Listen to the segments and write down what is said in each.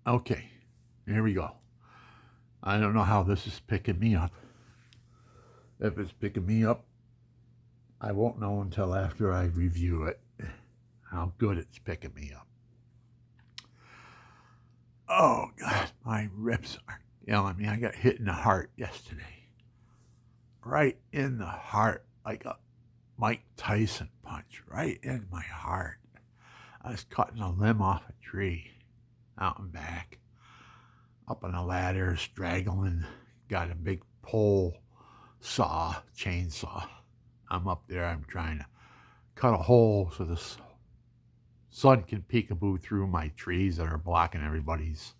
Okay, here we go. I don't know how this is picking me up. If it's picking me up, I won't know until after I review it how good it's picking me up. Oh, God, my ribs are killing me. I got hit in the heart yesterday. Right in the heart, like a Mike Tyson punch, right in my heart. I was cutting a limb off a tree out and back, up on a ladder, straggling. Got a big pole chainsaw. I'm up there. I'm trying to cut a hole so the sun can peekaboo through my trees that are blocking everybody's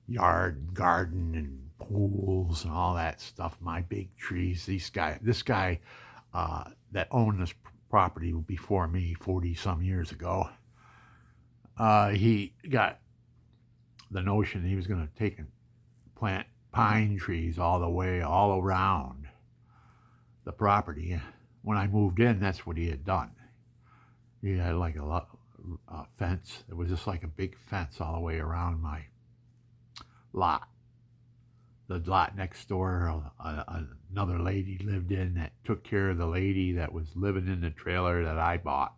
yard and garden and pools and all that stuff. My big trees. This guy that owned this property before me 40 some years ago, he got the notion he was going to take and plant pine trees all the way, all around the property. When I moved in, that's what he had done. He had like a fence. It was just like a big fence all the way around my lot. The lot next door, another lady lived in that took care of the lady that was living in the trailer that I bought.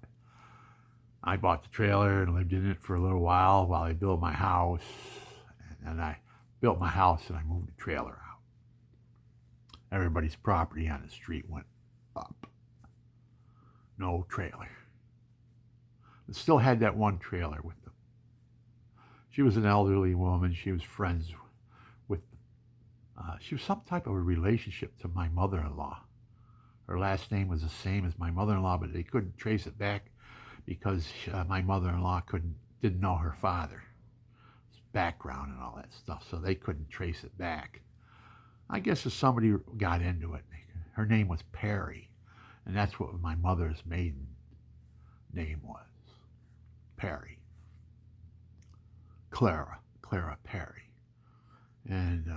I bought the trailer and lived in it for a little while I built my house. And then I built my house and I moved the trailer out. Everybody's property on the street went up. No trailer. But still had that one trailer with them. She was an elderly woman. She was friends with, she was some type of a relationship to my mother-in-law. Her last name was the same as my mother-in-law, but they couldn't trace it back because my mother-in-law didn't know her father, his background and all that stuff, so they couldn't trace it back. I guess if somebody got into it, her name was Perry, and that's what my mother's maiden name was, Perry, Clara Perry, and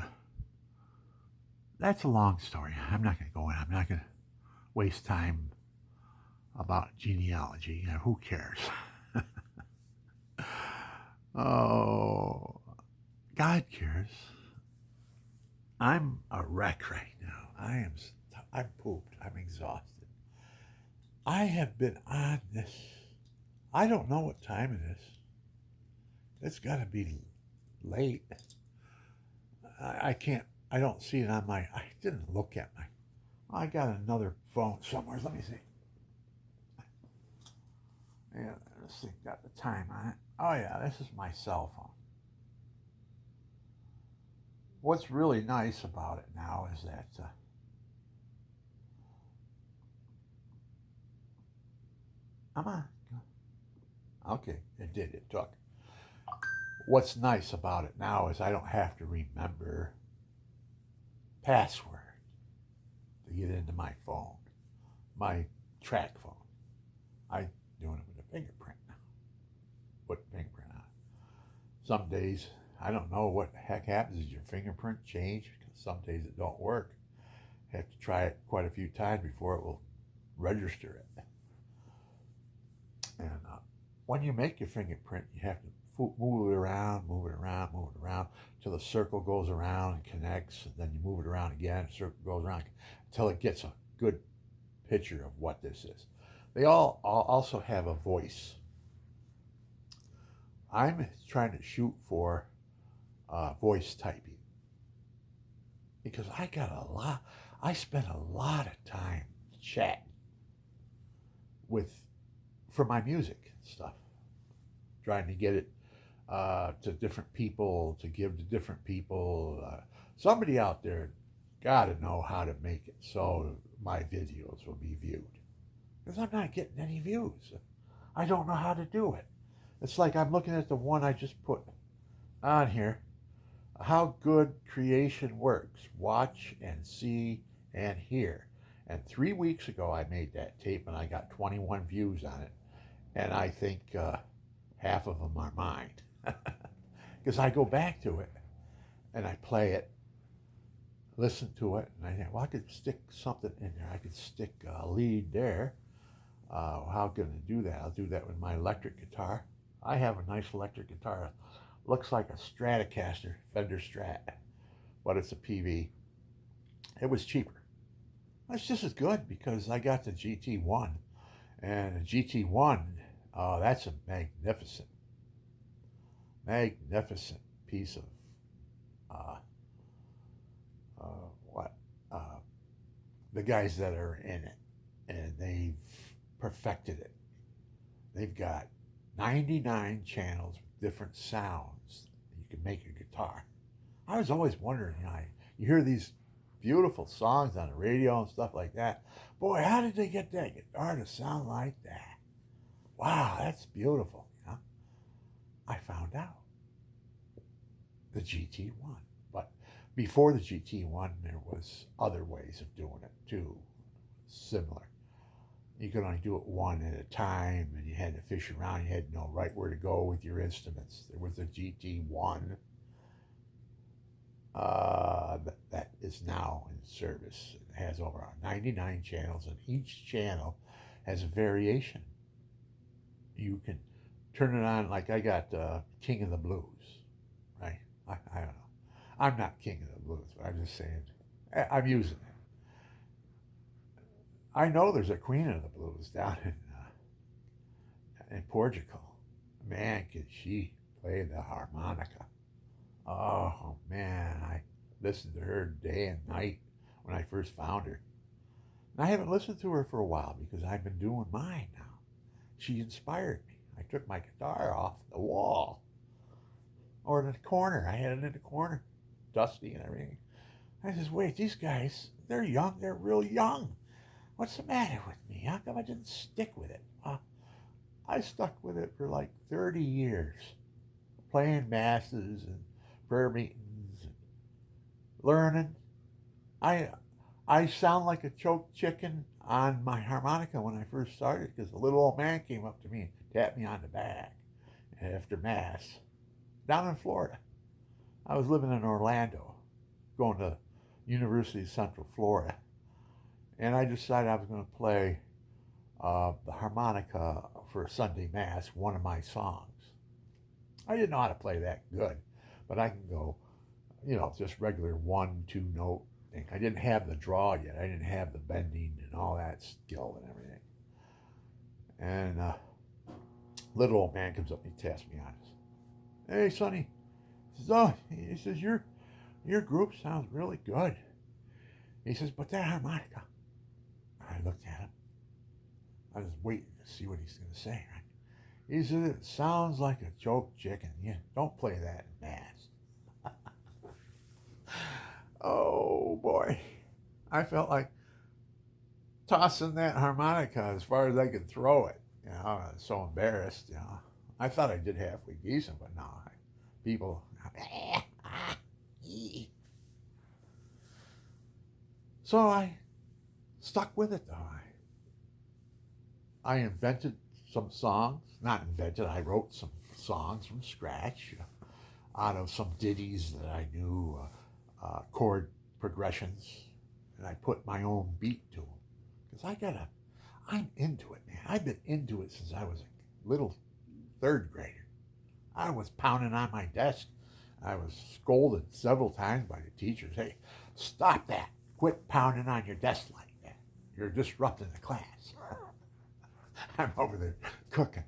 that's a long story. I'm not going to go in. I'm not going to waste time about genealogy. Who cares? Oh, God cares. I'm a wreck right now. I'm pooped. I'm exhausted. I have been on this. I don't know what time it is. It's got to be late. I can't. I don't see it on my. I didn't look at my. I got another phone somewhere. Let me see. Yeah, this thing got the time on it. Oh yeah, this is my cell phone. What's really nice about it now is that I'm on. Okay, it did. It took. What's nice about it now is I don't have to remember password to get into my phone, my track phone. I doing it with a fingerprint now. Put fingerprint on. Some days I don't know what the heck happens. Is your fingerprint change? Because some days it don't work. You have to try it quite a few times before it will register it. And when you make your fingerprint, you have to move it around, move it around, move it around till the circle goes around and connects. And then you move it around again, the circle goes around until it gets a good picture of what this is. They all also have a voice. I'm trying to shoot for voice typing because I spend a lot of time chatting with for my music stuff, trying to get it to different people, to give to different people. Somebody out there got to know how to make it so my videos will be viewed. Because I'm not getting any views. I don't know how to do it. It's like I'm looking at the one I just put on here. How good creation works. Watch and see and hear. And 3 weeks ago, I made that tape and I got 21 views on it. And I think half of them are mine. Because I go back to it and I play it, listen to it, and I think, well, I could stick something in there. I could stick a lead there. How can I do that? I'll do that with my electric guitar. I have a nice electric guitar, Looks like a Stratocaster, Fender Strat, but it's a PV. It was cheaper. It's just as good because I got the GT1, and the GT1, that's a magnificent, magnificent piece of uh, what the guys that are in it, and they've perfected it. They've got 99 channels with different sounds that you can make a guitar. I was always wondering, you hear these beautiful songs on the radio and stuff like that. Boy, how did they get that guitar to sound like that? Wow, that's beautiful. I found out the GT1. But before the GT1, there was other ways of doing it too, similar. You could only do it one at a time, and you had to fish around. You had to know right where to go with your instruments. There was a GT1 that is now in service. It has over 99 channels, and each channel has a variation. You can turn it on, like I got King of the Blues, right? I don't know. I'm not King of the Blues, but I'm just saying, I'm using it. I know there's a Queen of the Blues down in Portugal. Man, can she play the harmonica. Oh, man, I listened to her day and night when I first found her. And I haven't listened to her for a while because I've been doing mine now. She inspired me. I took my guitar off the wall or in the corner. I had it in the corner, dusty and everything. I says, wait, these guys, they're young. They're real young. What's the matter with me? How come I didn't stick with it? I stuck with it for like 30 years, playing masses and prayer meetings, and learning. I I sound like a choked chicken on my harmonica when I first started because the little old man came up to me and tapped me on the back after Mass down in Florida. I was living in Orlando, going to University of Central Florida, and I decided I was going to play the harmonica for Sunday Mass, one of my songs. I didn't know how to play that good, but I can go, just regular 1, 2 note thing. I didn't have the draw yet. I didn't have the bending and all that skill and everything. And little old man comes up and he taps me on his. Hey, Sonny. He says, oh, he says, your group sounds really good. He says, but that harmonica. I looked at him. I was waiting to see what he's going to say, right? He said, it sounds like a choked chicken. Yeah, don't play that in Mass. Oh, boy. I felt like tossing that harmonica as far as I could throw it. I was so embarrassed, I thought I did halfway decent, but no. People... So I stuck with it, though. I invented some songs. Not invented, I wrote some songs from scratch out of some ditties that I knew, chord progressions, and I put my own beat to them. Because I'm into it, man. I've been into it since I was a little third grader. I was pounding on my desk. I was scolded several times by the teachers. Hey, stop that. Quit pounding on your desk like that. You're disrupting the class. I'm over there cooking.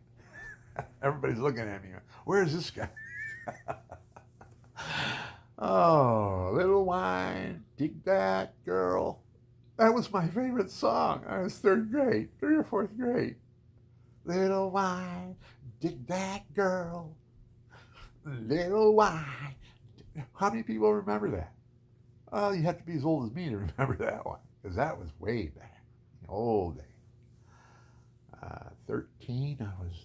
Everybody's looking at me. Where's this guy? Oh, little wine, dig that girl. That was my favorite song. I was third grade, third or fourth grade. Little wine, dig that girl. Little wine. How many people remember that? Well, you have to be as old as me to remember that one, because that was way back in the old days. 13,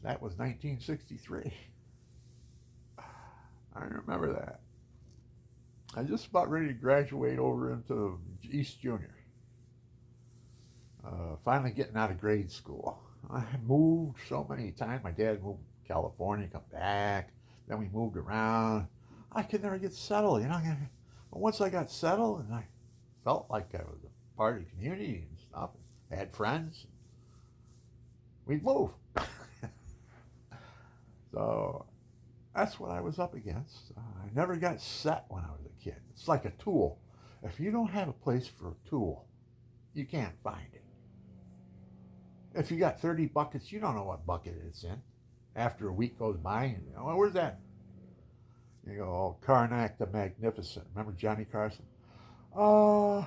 that was 1963. I remember that. I was just about ready to graduate over into East Junior. Finally getting out of grade school. I moved so many times. My dad moved to California, come back. Then we moved around. I could never get settled, But once I got settled and I felt like I was a part of the community and stuff, I had friends, we'd move. So that's what I was up against. I never got set when I was a kid. It's like a tool. If you don't have a place for a tool, you can't find it. If you got 30 buckets, you don't know what bucket it's in. After a week goes by, and you know, well, where's that? You go, oh, Karnak the Magnificent. Remember Johnny Carson? Uh,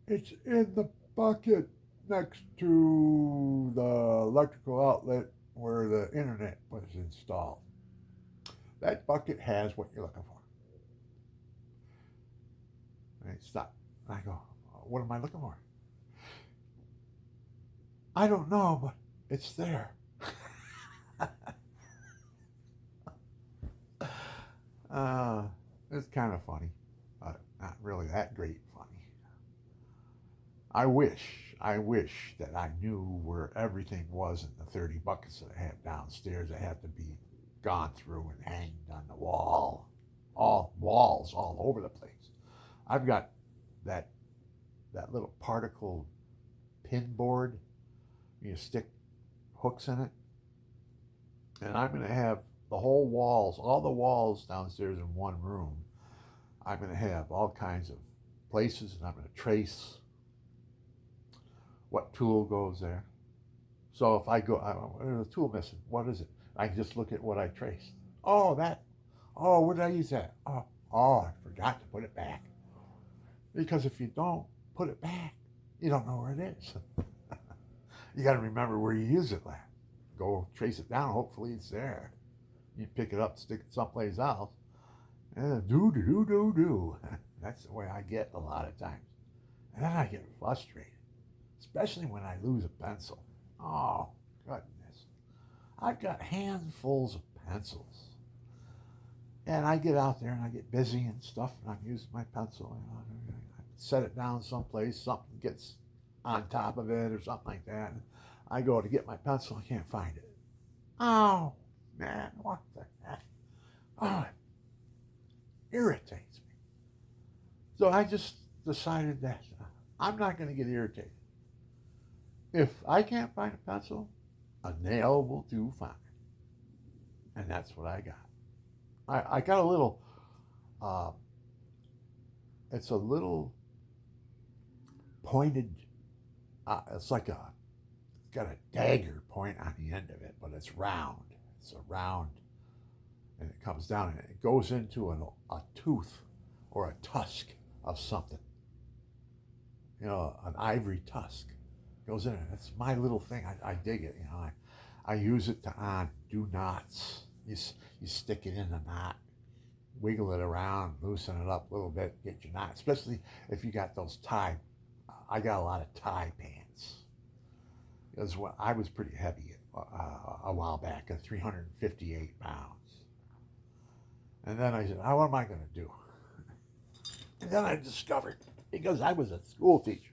it's in the bucket next to the electrical outlet where the internet was installed. That bucket has what you're looking for. Right, stop. I go, what am I looking for? I don't know, but it's there. uh, it's kind of funny, but not really that great funny. I wish that I knew where everything was in the 30 buckets that I have downstairs that have to be gone through and hanged on the wall. All walls all over the place. I've got that that little particle pin board. You stick hooks in it. And I'm going to have the whole walls, all the walls downstairs in one room. I'm going to have all kinds of places, and I'm going to trace what tool goes there. So if I go, there's a tool missing. What is it? I can just look at what I traced. Oh, that. Oh, where did I use that? I forgot to put it back. Because if you don't put it back, you don't know where it is. You got to remember where you used it last. Go trace it down. Hopefully it's there. You pick it up, stick it someplace else, and do. That's the way I get a lot of times. And then I get frustrated, especially when I lose a pencil. Oh, goodness. I've got handfuls of pencils. And I get out there and I get busy and stuff, and I'm using my pencil. I set it down someplace, something gets on top of it or something like that. And I go to get my pencil, I can't find it. Oh, man, what the heck? Oh, it irritates me. So I just decided that I'm not going to get irritated. If I can't find a pencil, a nail will do fine. And that's what I got. I got a little, uh, it's a little pointed, it's like it's got a dagger point on the end of it, but it's round. It's a round, and it comes down and it goes into a tooth or a tusk of something. You know, an ivory tusk goes in it. It's my little thing. I dig it. You know, I use it to do knots. You stick it in the knot, wiggle it around, loosen it up a little bit, get your knot. Especially if you got those tie. I got a lot of tie pants. Because I was pretty heavy a while back, at 358 pounds. And then I said, what am I going to do? And then I discovered, because I was a school teacher.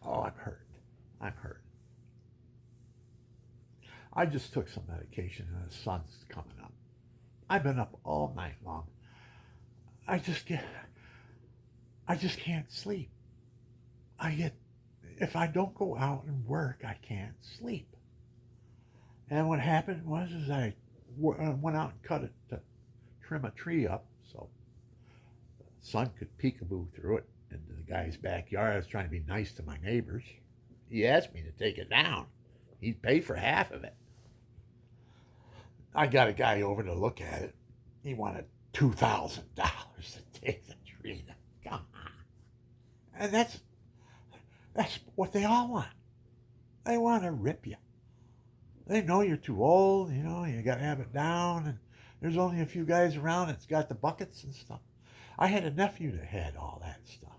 Oh, I'm hurt. I'm hurt. I just took some medication and the sun's coming up. I've been up all night long. I just can't sleep. If I don't go out and work, I can't sleep. And what happened was I went out and cut it to trim a tree up so the sun could peekaboo through it into the guy's backyard. I was trying to be nice to my neighbors. He asked me to take it down. He'd pay for half of it. I got a guy over to look at it. He wanted $2,000 to take the tree down. Come on. And that's what they all want. They want to rip you. They know you're too old, you know, you got to have it down, and there's only a few guys around that's got the buckets and stuff. I had a nephew that had all that stuff.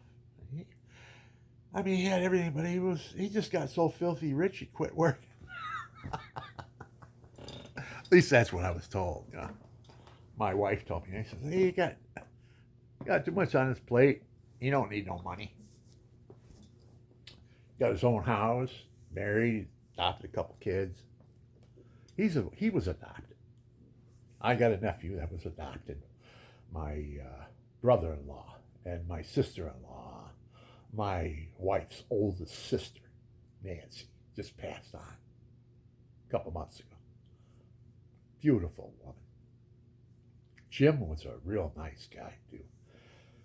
He had everything, but he just got so filthy rich he quit working. At least that's what I was told. You know? My wife told me. She says, "Hey, you got too much on his plate. He don't need no money. Got his own house, married, adopted a couple kids. He was adopted. I got a nephew that was adopted. My brother-in-law and my sister-in-law, my wife's oldest sister, Nancy, just passed on a couple months ago. Beautiful woman. Jim was a real nice guy, too.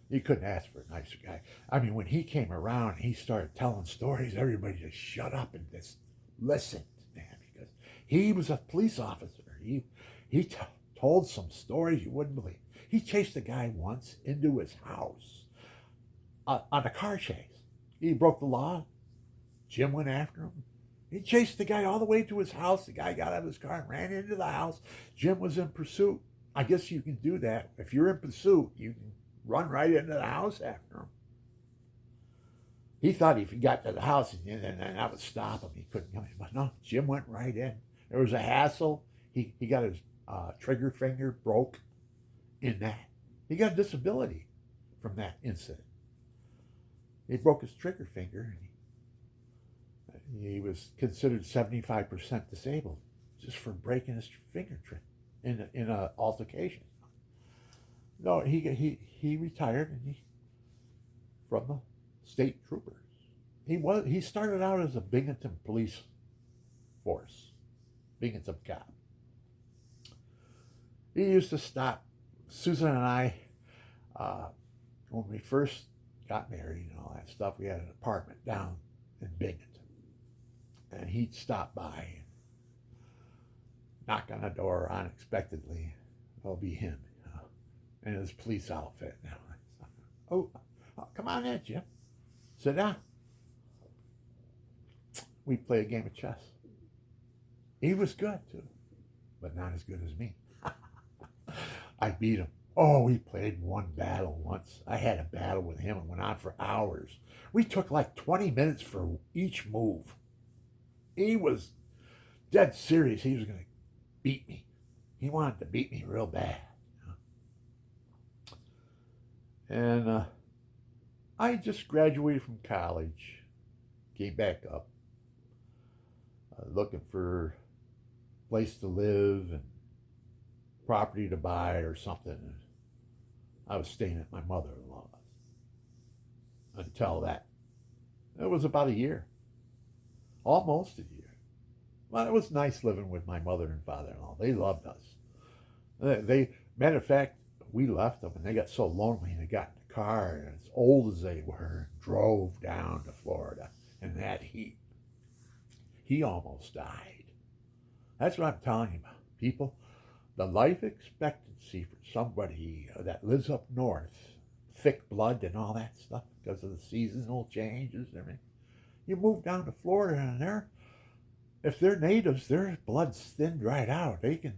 You couldn't ask for a nicer guy. I mean, when he came around, he started telling stories. Everybody just shut up and just listened, man, because he was a police officer. He told some stories you wouldn't believe. He chased a guy once into his house on a car chase. He broke the law. Jim went after him. He chased the guy all the way to his house. The guy got out of his car and ran into the house. Jim was in pursuit. I guess you can do that. If you're in pursuit, you can run right into the house after him. He thought if he got to the house and that would stop him, he couldn't come in. But no, Jim went right in. There was a hassle. He got his trigger finger broke in that. He got a disability from that incident. He broke his trigger finger, and he was considered 75% disabled just for breaking his finger in an altercation. No, he retired and from the state troopers. He started out as a Binghamton police force, Binghamton cop. He used to stop Susan and I when we first got married and all that stuff. We had an apartment down in Binghamton, and he'd stop by and knock on the door unexpectedly. It'll be him, in his police outfit now. Oh, come on in, Jim. Sit down. We'd play a game of chess. He was good, too, but not as good as me. I beat him. Oh, we played one battle once. I had a battle with him and went on for hours. We took like 20 minutes for each move. He was dead serious. He was going to beat me. He wanted to beat me real bad. And I just graduated from college, came back up, looking for a place to live and property to buy or something. I was staying at my mother-in-law's until that. It was about a year, almost a year. Well, it was nice living with my mother and father-in-law. They loved us. Matter of fact, we left them and they got so lonely they got in the car, and as old as they were, drove down to Florida in that heat. He almost died. That's what I'm telling you about, people. The life expectancy for somebody that lives up north, thick blood and all that stuff because of the seasonal changes and everything. You move down to Florida and if they're natives, their blood's thinned right out. They can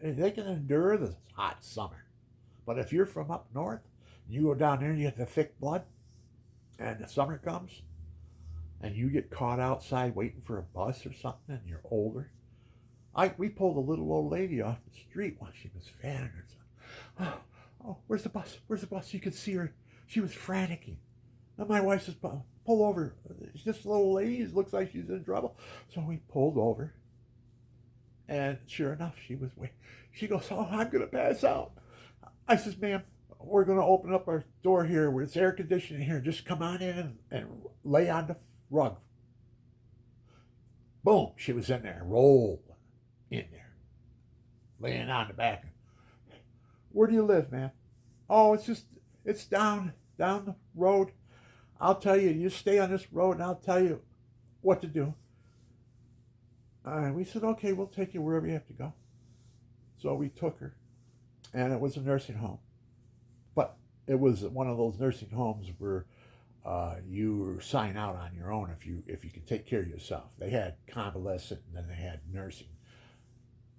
endure the hot summer. But if you're from up north, you go down there and you get the thick blood, and the summer comes, and you get caught outside waiting for a bus or something, and you're older. We pulled a little old lady off the street while she was fanning herself. Oh, where's the bus? Where's the bus? You could see her. She was franticing. And my wife says, pull over. This little lady looks like she's in trouble. So we pulled over. And sure enough, she was waiting. She goes, oh, I'm going to pass out. I says, ma'am, we're going to open up our door here where it's air conditioning here. Just come on in and lay on the rug. Boom, she was in there, rolled in there, laying on the back. Where do you live, ma'am? Oh, it's down the road. I'll tell you, you stay on this road and I'll tell you what to do. We said, okay, we'll take you wherever you have to go. So we took her, and it was a nursing home. But it was one of those nursing homes where you sign out on your own if you can take care of yourself. They had convalescent and then they had nursing.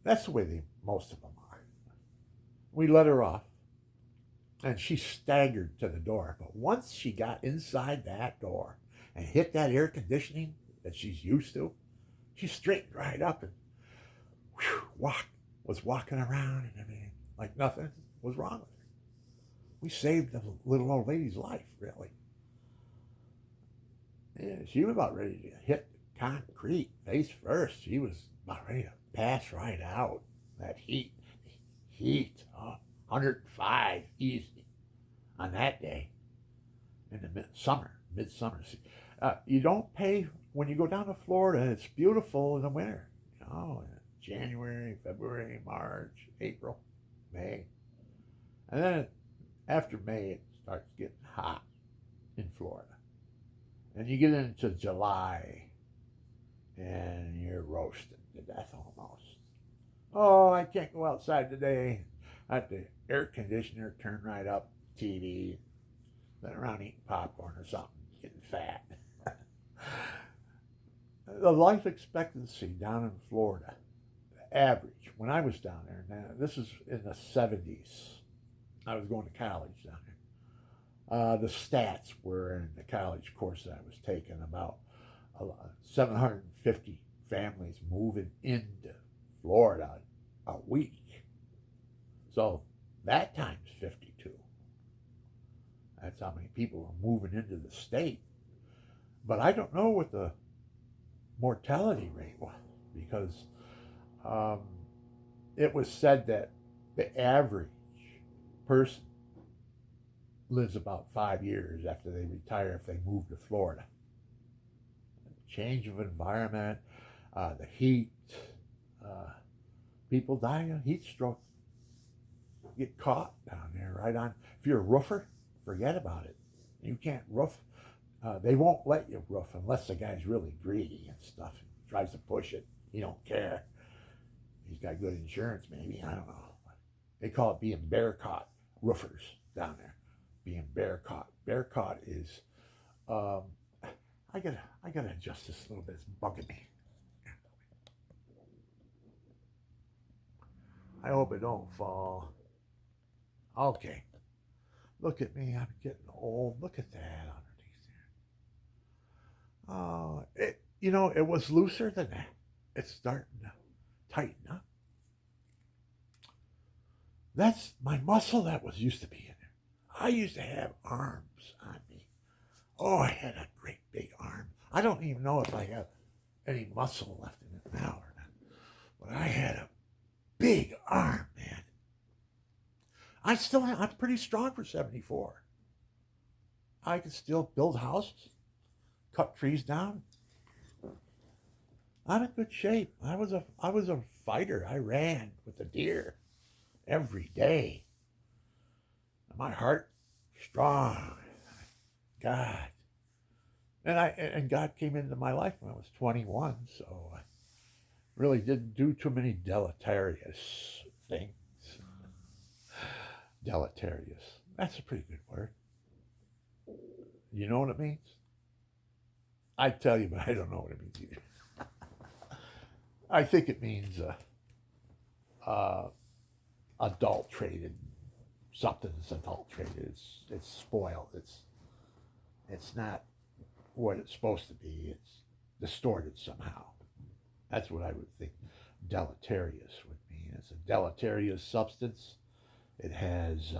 That's the way most of them are. We let her off, and she staggered to the door. But once she got inside that door and hit that air conditioning that she's used to, she straightened right up and was walking around and everything like nothing was wrong with her. We saved the little old lady's life, really. Yeah, she was about ready to hit concrete face first. She was about ready to pass right out. That heat, 105 easy on that day in the midsummer. You don't pay when you go down to Florida. It's beautiful in the winter. January, February, March, April, May. And then after May, it starts getting hot in Florida. And you get into July, and you're roasted to death almost. Oh, I can't go outside today. I have the air conditioner turned right up, TV, been around eating popcorn or something, getting fat. The life expectancy down in Florida, the average, when I was down there, now this is in the 70s. I was going to college down there. The stats were in the college course that I was taking about 750 families moving into Florida a week. So that times 52. That's how many people are moving into the state. But I don't know what the mortality rate was because it was said that the average person lives about 5 years after they retire if they move to Florida. Change of environment, the heat, people die of heat stroke, get caught down there right on. If you're a roofer, forget about it. You can't roof. They won't let you roof unless the guy's really greedy and stuff. He tries to push it. He don't care. He's got good insurance, maybe. I don't know. They call it being bear caught. Roofers down there, being bear caught. Bear caught is. I gotta adjust this a little bit. It's bugging me. I hope it don't fall. Okay. Look at me. I'm getting old. Look at that underneath there. Oh, it was looser than that. It's starting to tighten up. That's my muscle that was used to be in there. I used to have arms on me. Oh, I had a great big arm. I don't even know if I have any muscle left in it now or not. But I had a big arm, man. I'm pretty strong for 74. I can still build houses, cut trees down. I'm in good shape. I was a fighter. I ran with the deer every day. My heart strong. God. And God came into my life when I was 21, so I really didn't do too many deleterious things. Deleterious. That's a pretty good word. You know what it means? I tell you, but I don't know what it means either. I think it means adulterated. Something's adulterated. It's spoiled. It's not what it's supposed to be. It's distorted somehow. That's what I would think deleterious would mean. It's a deleterious substance. It has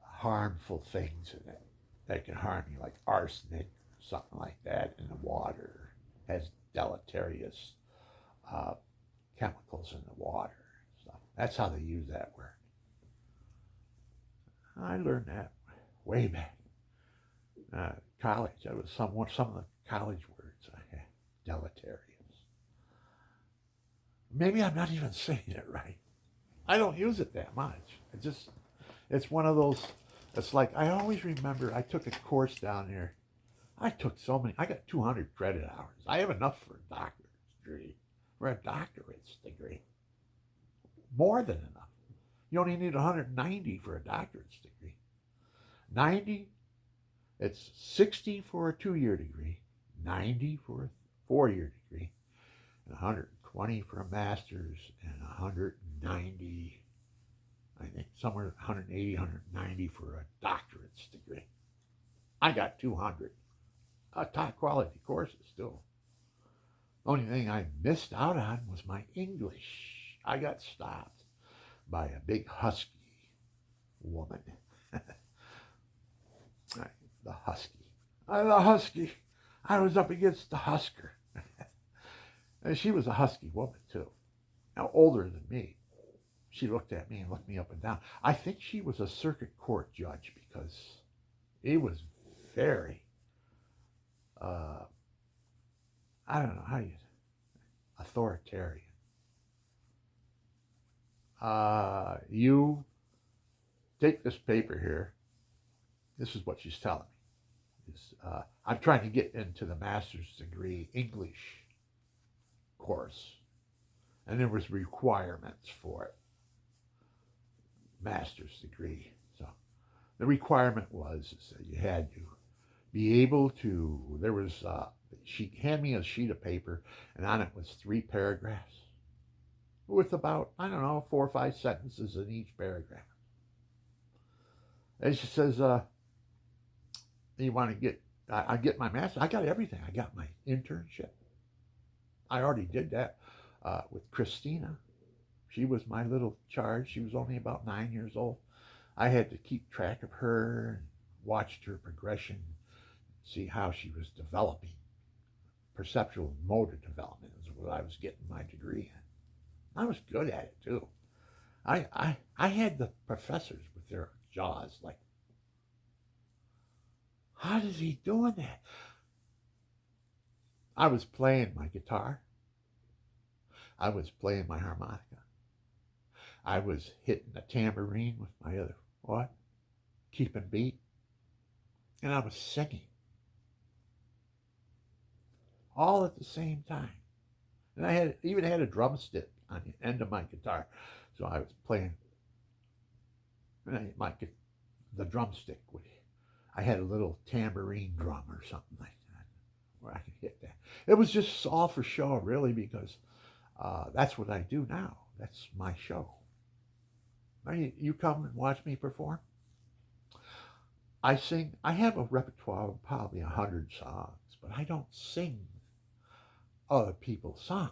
harmful things in it that can harm you, like arsenic, something like that, in the water. It has deleterious chemicals in the water. So that's how they use that word. I learned that way back. College, that was some of the college words I had. Deleterious. Maybe I'm not even saying it right. I don't use it that much. It's one of those, it's like, I always remember I took a course down here. I got 200 credit hours. I have enough for a doctorate's degree. More than enough. You only need 190 for a doctorate's degree. 90, it's 60 for a 2-year degree, 90 for a 4-year degree, and 120 for a master's, and 190, I think somewhere 180, 190 for a doctorate's degree. I got 200. Top quality courses still. The only thing I missed out on was my English. I got stopped by a big husky woman. The husky. The husky. I was up against the husker. And she was a husky woman, too. Now, older than me. She looked at me and looked me up and down. I think she was a circuit court judge because it was very, I don't know how you, authoritarian. You take this paper here. This is what she's telling me. I'm trying to get into the master's degree English course, and there was requirements for it, master's degree. So the requirement was that you had to be able to. There was she handed me a sheet of paper, and on it was 3 paragraphs with about, I don't know, 4 or 5 sentences in each paragraph. And she says, "You want to get?" I get my master. I got everything. I got my internship. I already did that with Christina. She was my little charge. She was only about 9 years old. I had to keep track of her and watched her progression, see how she was developing. Perceptual motor development is what I was getting my degree in. I was good at it too. I had the professors with their jaws like, how is he doing that? I was playing my guitar. I was playing my harmonica. I was hitting the tambourine with my other what? Keeping beat. And I was singing. All at the same time. And I even had a drumstick on the end of my guitar. So I was playing the drumstick with it. I had a little tambourine drum or something like that where I could hit that. It was just all for show, really, because that's what I do now. That's my show. You come and watch me perform. I sing. I have a repertoire of probably 100 songs, but I don't sing other people's songs.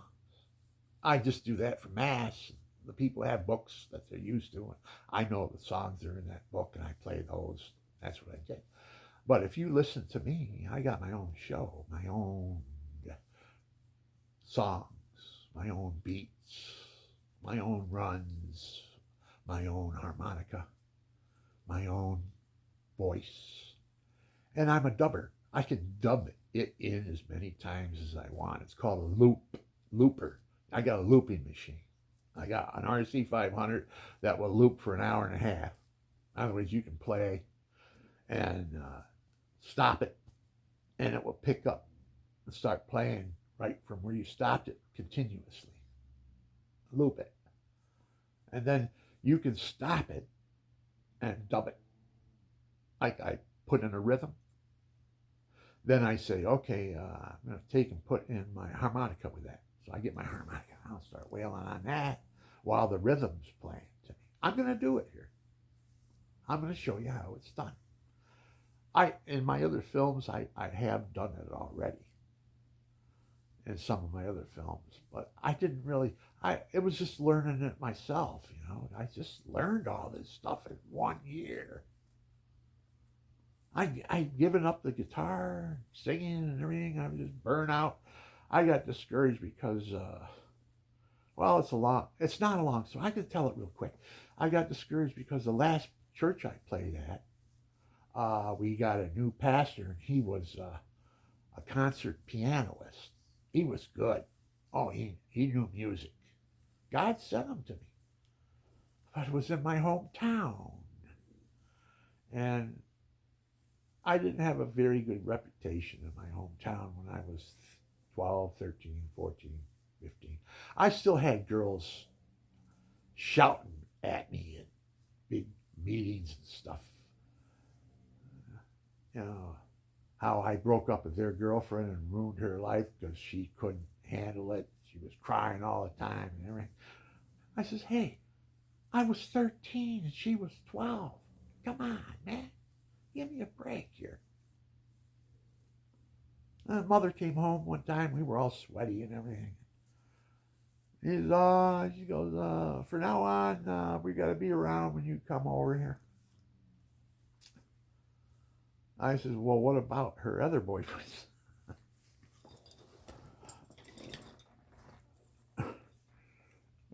I just do that for mass. The people have books that they're used to. I know the songs that are in that book, and I play those. That's what I did. But if you listen to me, I got my own show, my own songs, my own beats, my own runs, my own harmonica, my own voice. And I'm a dubber. I can dub it in as many times as I want. It's called a looper. I got a looping machine. I got an RC 500 that will loop for an hour and a half. In other words, you can play and stop it, and it will pick up and start playing right from where you stopped it continuously. Loop it. And then you can stop it and dub it. Like I put in a rhythm. Then I say, okay, I'm going to take and put in my harmonica with that. So I get my harmonica. I'll start wailing on that while the rhythm's playing to me. I'm going to do it here. I'm going to show you how it's done. In my other films, I have done it already. In some of my other films, but I didn't really. It was just learning it myself. I just learned all this stuff in 1 year. I given up the guitar, singing and everything. I was just burnt out. I got discouraged because, it's not a long story. I can tell it real quick. I got discouraged because the last church I played at, we got a new pastor, and he was a concert pianist. He was good. Oh, he knew music. God sent him to me. But it was in my hometown. And I didn't have a very good reputation in my hometown when I was 12, 13, 14, 15. I still had girls shouting at me at big meetings and stuff. How I broke up with their girlfriend and ruined her life because she couldn't handle it. She was crying all the time and everything. I says, hey, I was 13 and she was 12. Come on, man. Give me a break here. And mother came home one time. We were all sweaty and everything. She goes, for now on, we got to be around when you come over here. I says, well, what about her other boyfriends?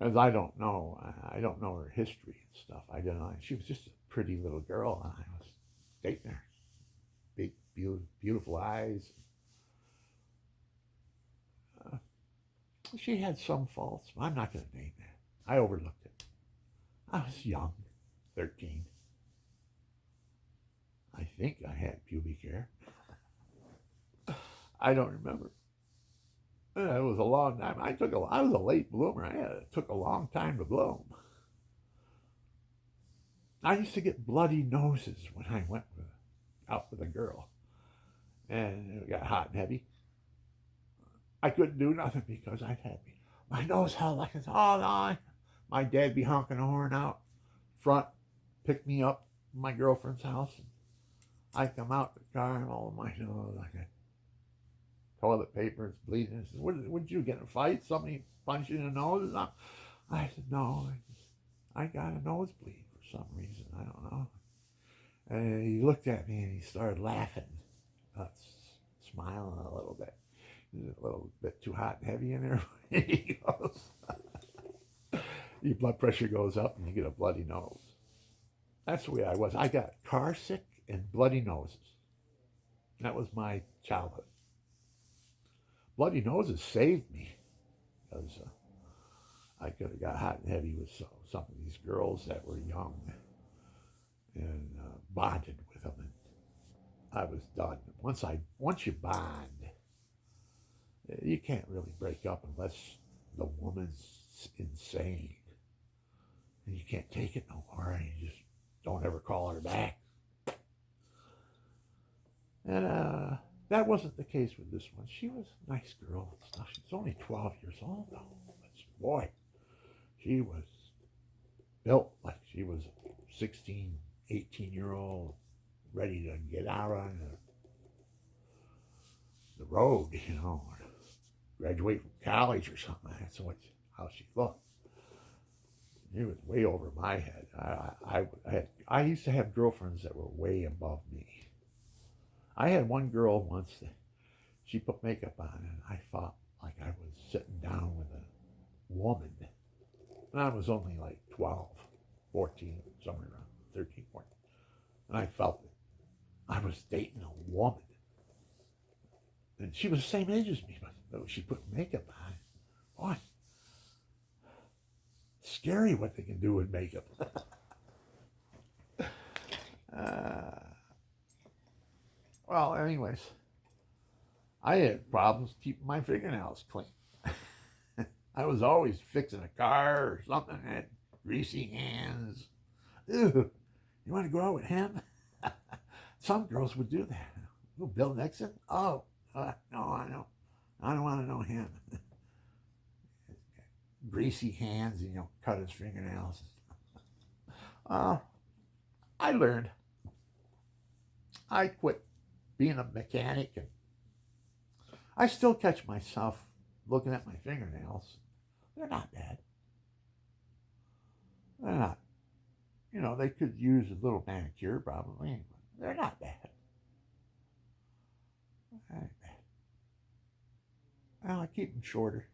As I don't know her history and stuff. I don't know. She was just a pretty little girl, and I was dating her. Big, beautiful eyes. She had some faults. I'm not going to name that. I overlooked it. I was young, 13. I think I had pubic hair. I don't remember. It was a long time. I was a late bloomer. It took a long time to bloom. I used to get bloody noses when I went out with a girl, and it got hot and heavy. I couldn't do nothing because I had my nose held like it's all on. My dad be honking a horn out front, pick me up from my girlfriend's house. And I come out the car and all of my nose like a toilet paper is bleeding. I said, what did you get in a fight? Somebody punched you in the nose? I said, no, I got a nosebleed for some reason. I don't know. And he looked at me and he started laughing, smiling a little bit. A little bit too hot and heavy in there. He goes, your blood pressure goes up and you get a bloody nose. That's the way I was. I got car sick and bloody noses. That was my childhood. Bloody noses saved me because I could have got hot and heavy with some of these girls that were young and bonded with them. And I was done. Once you bond, you can't really break up unless the woman's insane. And you can't take it no more, and you just don't ever call her back. And that wasn't the case with this one. She was a nice girl and stuff. She's only 12 years old, though. But boy, she was built like she was a 16, 18-year-old, ready to get out on the road, or graduate from college or something. That's how she looked. It was way over my head. I used to have girlfriends that were way above me. I had one girl once that she put makeup on, and I felt like I was sitting down with a woman. And I was only like 12, 14, somewhere around 13, 14. And I felt it. I was dating a woman. And she was the same age as me, but she put makeup on. Boy, scary what they can do with makeup. Well, anyways, I had problems keeping my fingernails clean. I was always fixing a car or something, I had greasy hands. Ew, you want to go out with him? Some girls would do that. Oh, Bill Nixon? Oh, no, I don't. I don't want to know him. Greasy hands, and cut his fingernails. I learned. I quit being a mechanic, and I still catch myself looking at my fingernails. They're not bad. They're not. They could use a little manicure probably, but they're not bad. They ain't bad. Well, I keep them shorter.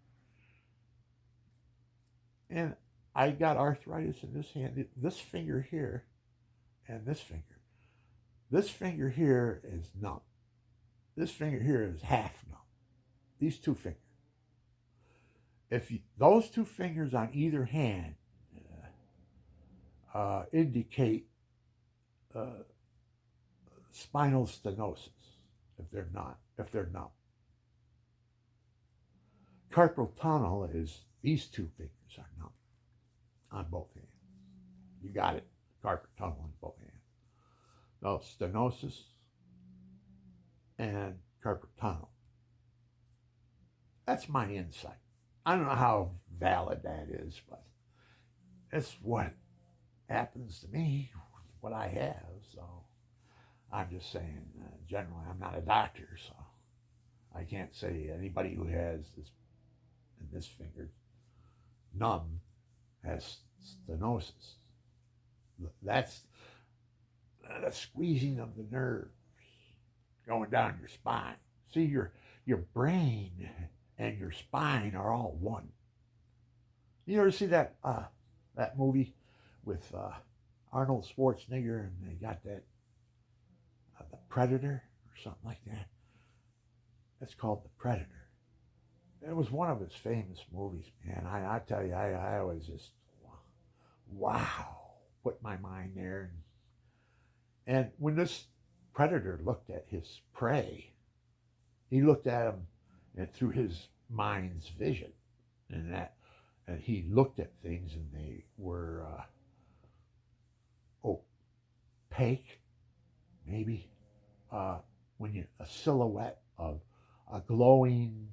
And I got arthritis in this hand, this finger here, and this finger. This finger here is numb. This finger here is half numb. These two fingers. Those two fingers on either hand indicate spinal stenosis if they're numb. Carpal tunnel is these two fingers are numb on both hands. You got it. Carpal tunnel on both hands. No, stenosis and carpal tunnel. That's my insight. I don't know how valid that is, but it's what happens to me, what I have. So I'm just saying, generally, I'm not a doctor, so I can't say anybody who has this finger numb has stenosis. That's the squeezing of the nerves going down your spine. See, your brain and your spine are all one. You ever see that movie with Arnold Schwarzenegger, and they got that the Predator or something like that? It's called The Predator. It was one of his famous movies, man. I tell you, I was just wow, put my mind there. And when this predator looked at his prey, he looked at him and through his mind's vision, and he looked at things and they were opaque, maybe when you a silhouette of a glowing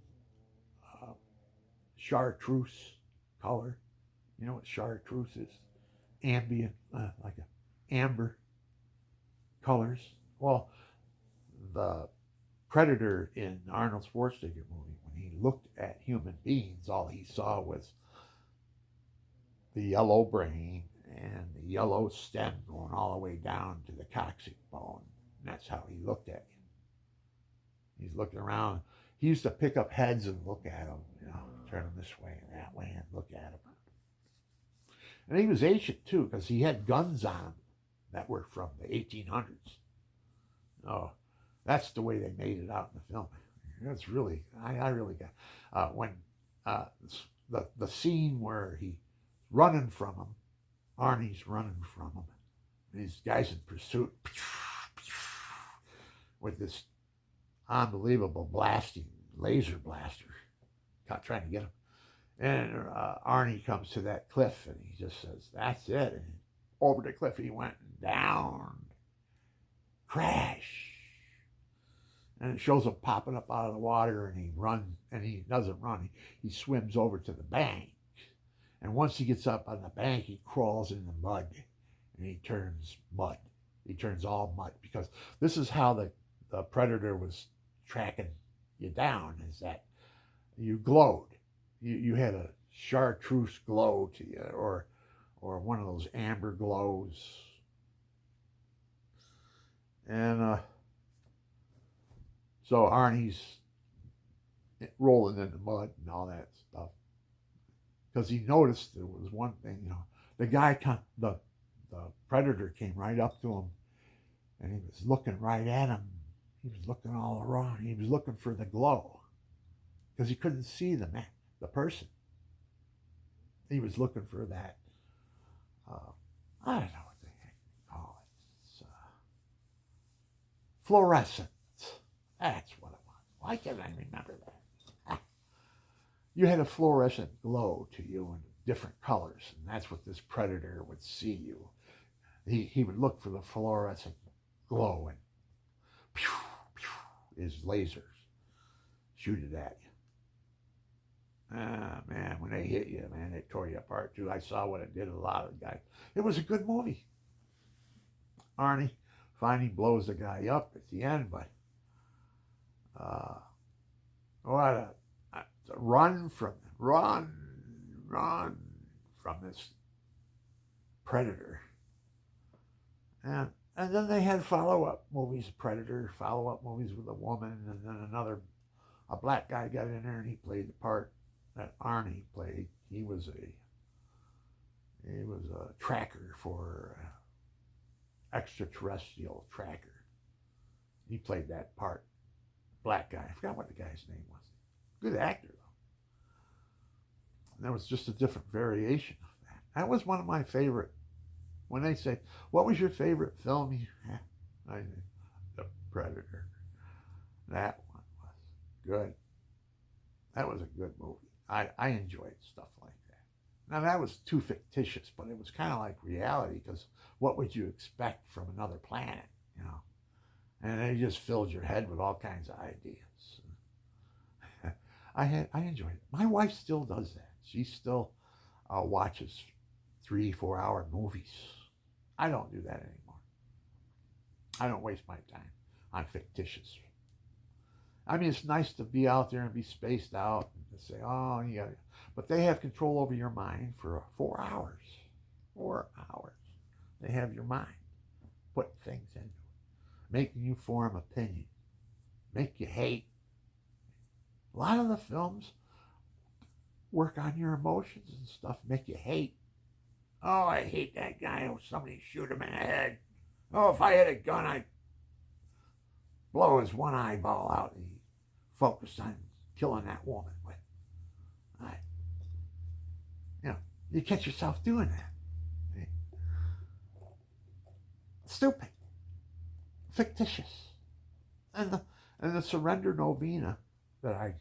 chartreuse color. You know what chartreuse is? Ambient, like a amber colors. Well, the predator in Arnold Schwarzenegger movie, when he looked at human beings, all he saw was the yellow brain and the yellow stem going all the way down to the coccyx bone. And that's how he looked at you. He's looking around. He used to pick up heads and look at them, turn them this way and that way and look at them. And he was ancient too, because he had guns on him that were from the 1800s. Oh, that's the way they made it out in the film. That's really, I really got when the scene where he's running from him, Arnie's running from him, and these guys in pursuit with this unbelievable blasting laser blaster, trying to get him. And Arnie comes to that cliff and he just says, "That's it." And over the cliff he went down, crash. And it shows him popping up out of the water and he runs, and he doesn't run, he swims over to the bank. And once he gets up on the bank, he crawls in the mud and he turns mud. He turns all mud, because this is how the predator was tracking you down, is that you glowed. You had a chartreuse glow to you, or one of those amber glows. And so Arnie's rolling in the mud and all that stuff, because he noticed there was one thing. The guy, the predator came right up to him, and he was looking right at him. He was looking all around. He was looking for the glow, because he couldn't see the person. He was looking for that. I don't know what they call it. It's fluorescent. That's what it was. Why can't I remember that? You had a fluorescent glow to you in different colors, and that's what this predator would see you. He would look for the fluorescent glow, and pew, pew, his lasers shoot it at you. Ah, man, when they hit you, man, they tore you apart too. I saw what it did to a lot of the guys. It was a good movie. Arnie finally blows the guy up at the end, but what a run from this predator. And then they had follow-up movies, Predator, follow-up movies with a woman, and then a black guy got in there and he played the part that Arnie played. He was a tracker for extraterrestrial tracker. He played that part. Black guy. I forgot what the guy's name was. Good actor though. And that was just a different variation of that. That was one of my favorite. When they say, "What was your favorite film?" I think The Predator. That one was good. That was a good movie. I enjoyed stuff like that. Now that was too fictitious, but it was kind of like reality, because what would you expect from another planet, And they just filled your head with all kinds of ideas. I enjoyed it. My wife still does that. She still watches 3-4 hour movies. I don't do that anymore. I don't waste my time on fictitious. I mean, it's nice to be out there and be spaced out and to say, "Oh, you got," but they have control over your mind for 4 hours. 4 hours. They have your mind, put things into it, making you form opinion, make you hate. A lot of the films work on your emotions and stuff, make you hate. "Oh, I hate that guy. Oh, somebody shoot him in the head. Oh, if I had a gun, I'd blow his one eyeball out." And he focused on killing that woman with. You catch yourself doing that. Stupid. Fictitious. And the surrender novena that I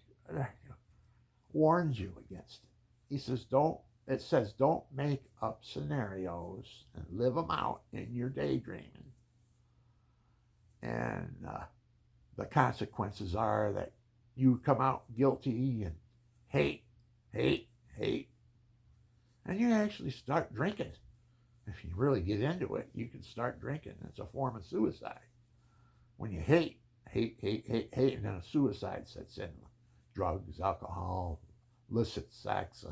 warns you against it. He says, it says, don't make up scenarios and live them out in your daydreaming. And the consequences are that you come out guilty and hate, hate, hate. And you actually start drinking. If you really get into it, you can start drinking. It's a form of suicide. When you hate, hate, hate, hate, hate, and then a suicide sets in. Drugs, alcohol, illicit sex,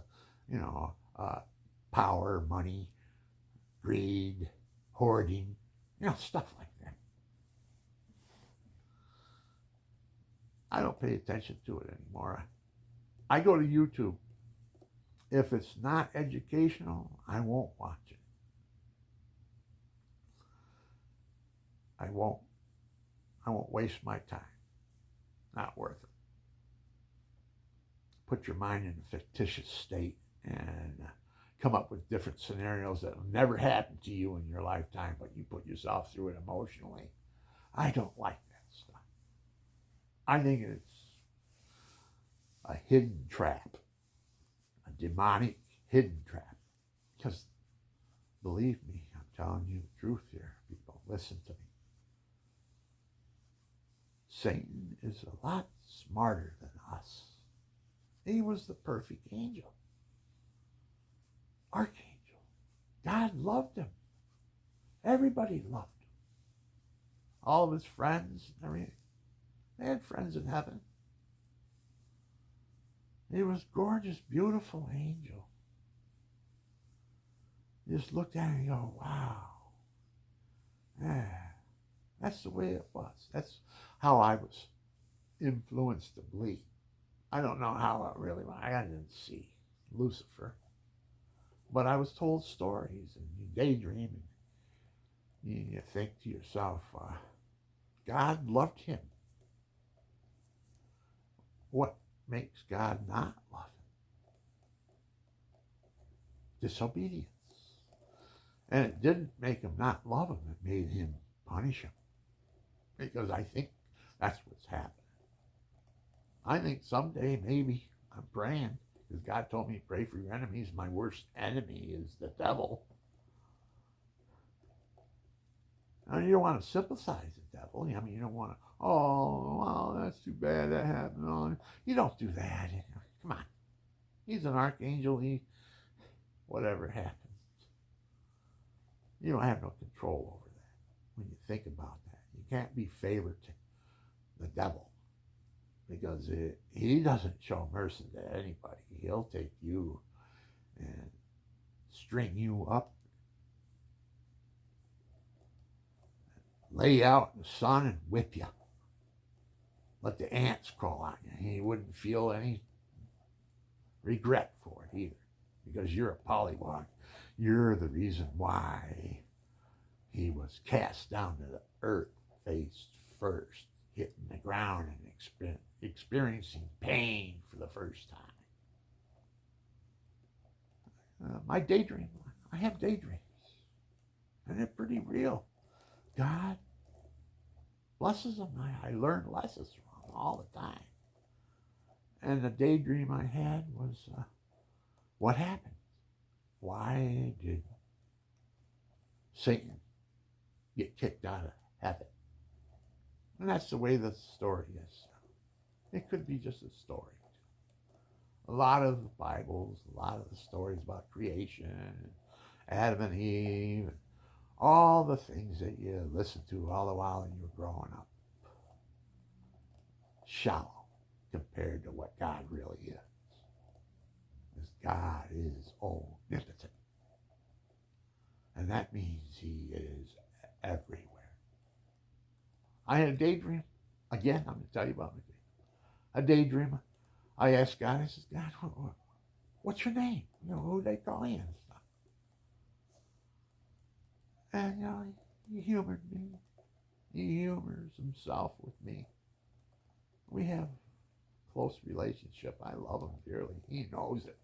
power, money, greed, hoarding, stuff like that. I don't pay attention to it anymore. I go to YouTube. If it's not educational, I won't watch it. I won't waste my time. Not worth it. Put your mind in a fictitious state and come up with different scenarios that will never happen to you in your lifetime, but you put yourself through it emotionally. I don't like that stuff. I think it's a hidden trap, a demonic hidden trap. Because believe me, I'm telling you the truth here, people. Listen to me. Satan is a lot smarter than us. He was the perfect angel. Archangel. God loved him. Everybody loved him. All of his friends and everything. They had friends in heaven. He was gorgeous, beautiful angel. You just looked at him and go, wow. Yeah, that's the way it was. That's how I was influenced to believe. I don't know how it really went. I didn't see Lucifer. But I was told stories, and you daydream, and you think to yourself, God loved him. What makes God not love him? Disobedience. And it didn't make him not love him. It made him punish him. Because I think that's what's happening. I think someday, maybe, I'm praying, because God told me, pray for your enemies. My worst enemy is the devil. Now, you don't want to sympathize with the devil. I mean, you don't want to, oh, well, that's too bad that happened. You don't do that. Come on. He's an archangel. Whatever happens. You don't have no control over that when you think about that. You can't be favored to the devil, because he doesn't show mercy to anybody. He'll take you and string you up, lay you out in the sun and whip you. Let the ants crawl on you. He wouldn't feel any regret for it either, because you're a pollywog. You're the reason why he was cast down to the earth face first, hitting the ground and experiencing pain for the first time. My daydream, I have daydreams, and they're pretty real. God blesses them. I learn lessons from them all the time. And the daydream I had was, what happened? Why did Satan get kicked out of heaven? And that's the way the story is. It could be just a story. A lot of the Bibles, a lot of the stories about creation, Adam and Eve, and all the things that you listened to all the while you were growing up. Shallow compared to what God really is. Because God is omnipotent. And that means he is everywhere. I had a daydream. Again, I'm going to tell you about my dream. A daydreamer. I asked God, I said, God, what's your name? Who they call you and stuff. And, he humored me. He humors himself with me. We have a close relationship. I love him dearly. He knows it.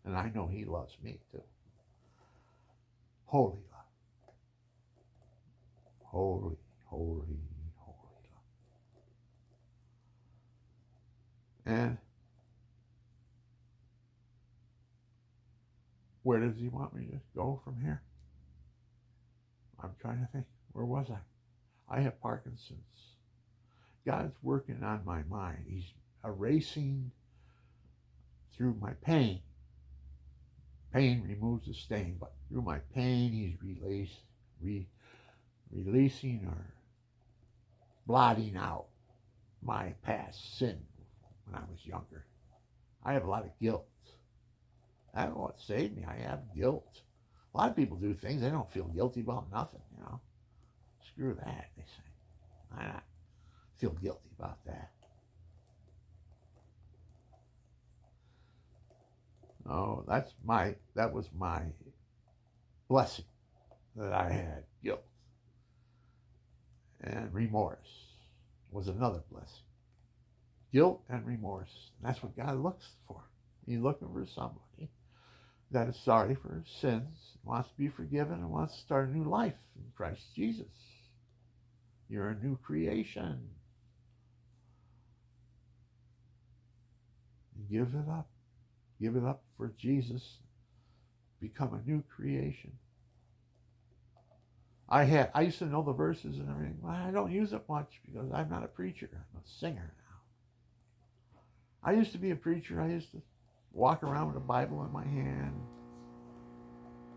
And I know he loves me too. Holy love. holy, holy, holy. And where does he want me to go from here? I'm trying to think. Where was I? I have Parkinson's. God's working on my mind. He's erasing through my pain. Pain removes the stain, but through my pain, he's releasing or blotting out my past sin when I was younger. I have a lot of guilt. I don't know what saved me. I have guilt. A lot of people do things they don't feel guilty about nothing, you know. Screw that, they say. Why not feel guilty about that? Oh, that was my blessing that I had. Guilt and remorse was another blessing. Guilt and remorse. That's what God looks for. He's looking for somebody that is sorry for his sins, wants to be forgiven, and wants to start a new life in Christ Jesus. You're a new creation. Give it up. Give it up for Jesus. Become a new creation. I used to know the verses and everything. Well, I don't use it much because I'm not a preacher. I'm a singer now. I used to be a preacher. I used to walk around with a Bible in my hand,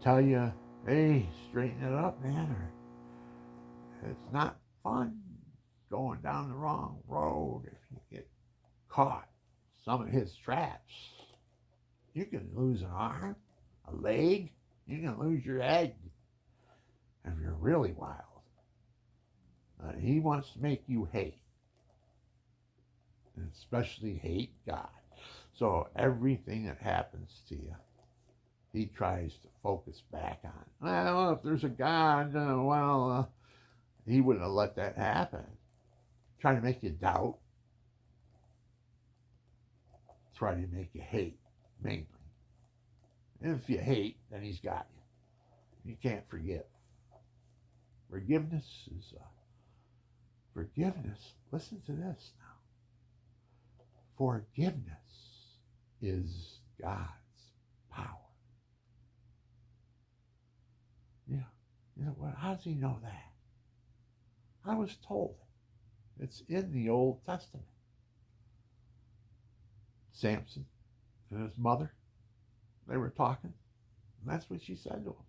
tell you, hey, straighten it up, man, or it's not fun going down the wrong road if you get caught some of his traps. You can lose an arm, a leg, you can lose your head if you're really wild. He wants to make you hate, and especially hate God. So everything that happens to you, he tries to focus back on. Well, if there's a God, he wouldn't have let that happen. Trying to make you doubt. Trying to make you hate, mainly. And if you hate, then he's got you. You can't forgive. Forgiveness is forgiveness. Listen to this now. Forgiveness is God's power. Yeah. You know what? How does he know that? I was told it. It's in the Old Testament. Samson and his mother, they were talking, and that's what she said to him.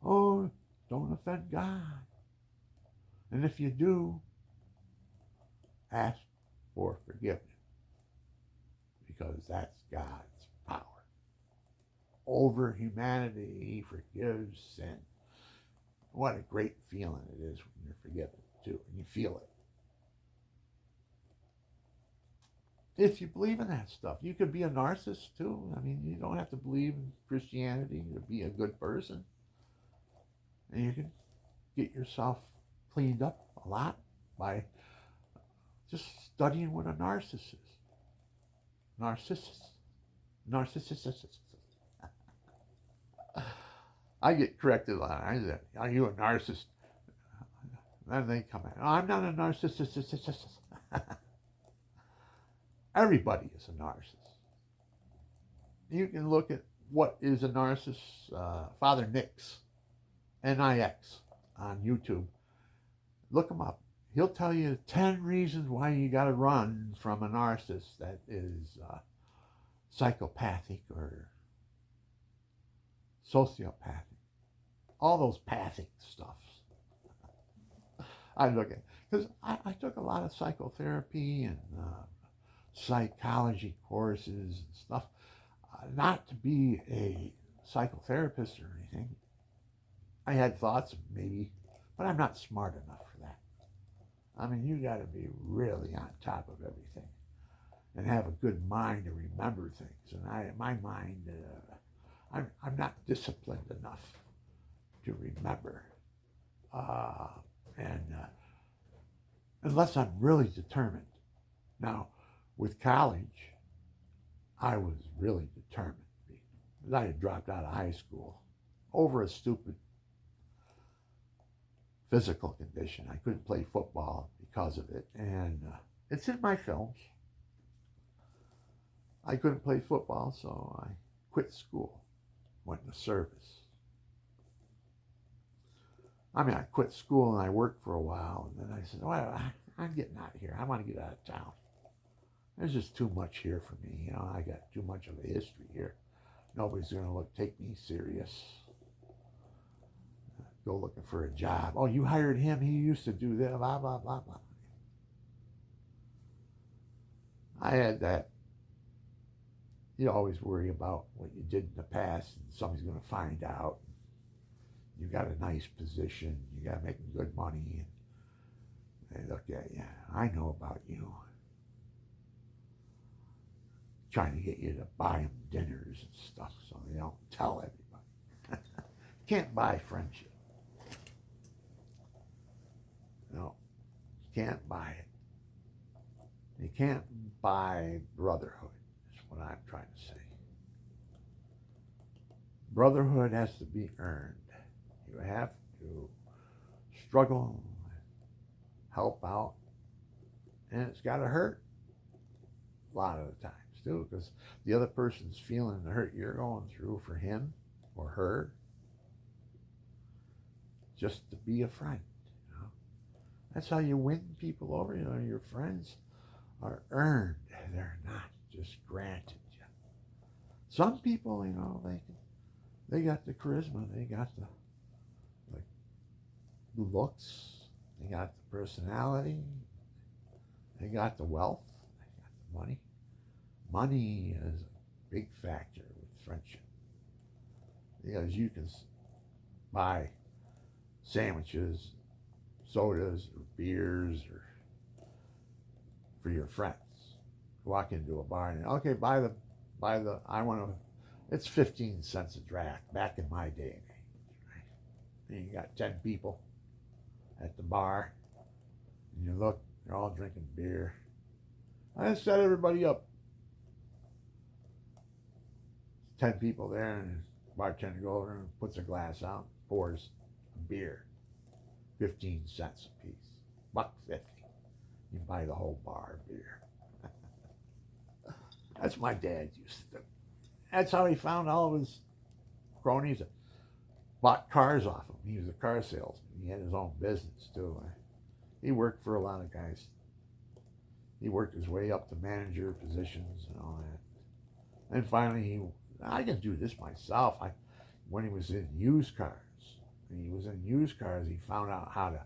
Oh, don't offend God. And if you do, ask for forgiveness, because that's God's power. Over humanity, he forgives sin. What a great feeling it is when you're forgiven, too, and you feel it. If you believe in that stuff, you could be a narcissist, too. I mean, you don't have to believe in Christianity to be a good person. And you can get yourself cleaned up a lot by just studying what a narcissist is. Narcissist. I get corrected a lot. I say, are you a narcissist? Then they come in, oh, I'm not a narcissist. Everybody is a narcissist. You can look at what is a narcissist. Father Nix, Nix, on YouTube. Look him up. He'll tell you 10 reasons why you got to run from a narcissist that is psychopathic or sociopathic. All those pathic stuff. I look at, because I took a lot of psychotherapy and psychology courses and stuff, not to be a psychotherapist or anything. I had thoughts maybe, but I'm not smart enough for that. I mean, you got to be really on top of everything and have a good mind to remember things. And my mind, I'm not disciplined enough to remember. And unless I'm really determined. Now, with college, I was really determined. I had dropped out of high school over a stupid physical condition. I couldn't play football because of it, and it's in my films. I couldn't play football, so I quit school, went into service. I mean, I quit school and I worked for a while, and then I said, well, I'm getting out of here. I want to get out of town. There's just too much here for me. You know, I got too much of a history here. Nobody's going to take me serious. Go looking for a job. Oh, you hired him. He used to do that. Blah, blah, blah, blah. I had that. You always worry about what you did in the past, and somebody's going to find out. You got a nice position. You got making good money. And they look at you. I know about you. Trying to get you to buy them dinners and stuff so they don't tell everybody. Can't buy friendship. No, can't buy it. You can't buy brotherhood, is what I'm trying to say. Brotherhood has to be earned. You have to struggle, help out, and it's got to hurt a lot of the times too, because the other person's feeling the hurt you're going through for him or her, just to be a friend. You know? That's how you win people over. You know, your friends are earned. They're not just granted you. Some people, you know, they got the charisma, they got the looks, they got the personality, they got the wealth, they got the money. Money is a big factor with friendship because you can buy sandwiches, sodas, or beers, or for your friends. Walk into a bar and okay, buy the. I want to. It's 15 cents a draft. Back in my day and age, right? And you got 10 people at the bar, and you look, they're all drinking beer. I set everybody up. 10 people there, and the bartender goes over and puts a glass out, pours a beer, 15 cents a piece, $1.50. You buy the whole bar of beer. That's what my dad used to do. That's how he found all of his cronies. Bought cars off him. He was a car salesman. He had his own business too. He worked for a lot of guys. He worked his way up to manager positions and all that. And finally, I can do this myself. When he was in used cars, he found out how to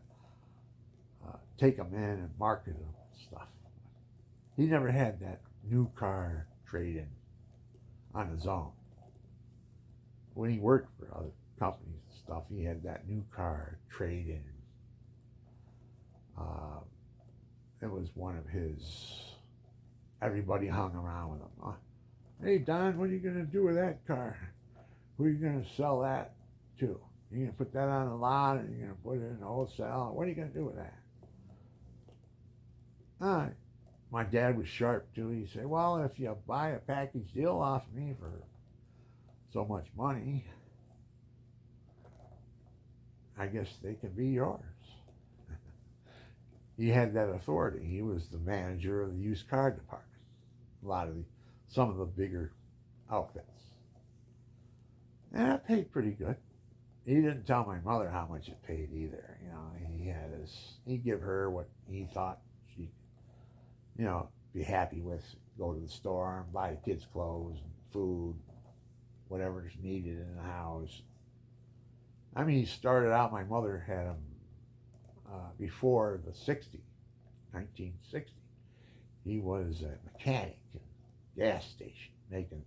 take them in and market them and stuff. He never had that new car trade-in on his own. When he worked for other companies and stuff, he had that new car trade-in. It was one of his, everybody hung around with him. Hey, Don, what are you going to do with that car? Who are you going to sell that to? You're going to put that on a lot, and you're going to put it in a wholesale? What are you going to do with that? My dad was sharp, too. He said, well, if you buy a package deal off me for so much money, I guess they can be yours. He had that authority. He was the manager of the used car department. Some of the bigger outfits. And it paid pretty good. He didn't tell my mother how much it paid either. You know, he'd give her what he thought she, you know, be happy with. Go to the store and buy the kids clothes and food, whatever's needed in the house. I mean, he started out, my mother had him before the 1960. He was a mechanic in a gas station, making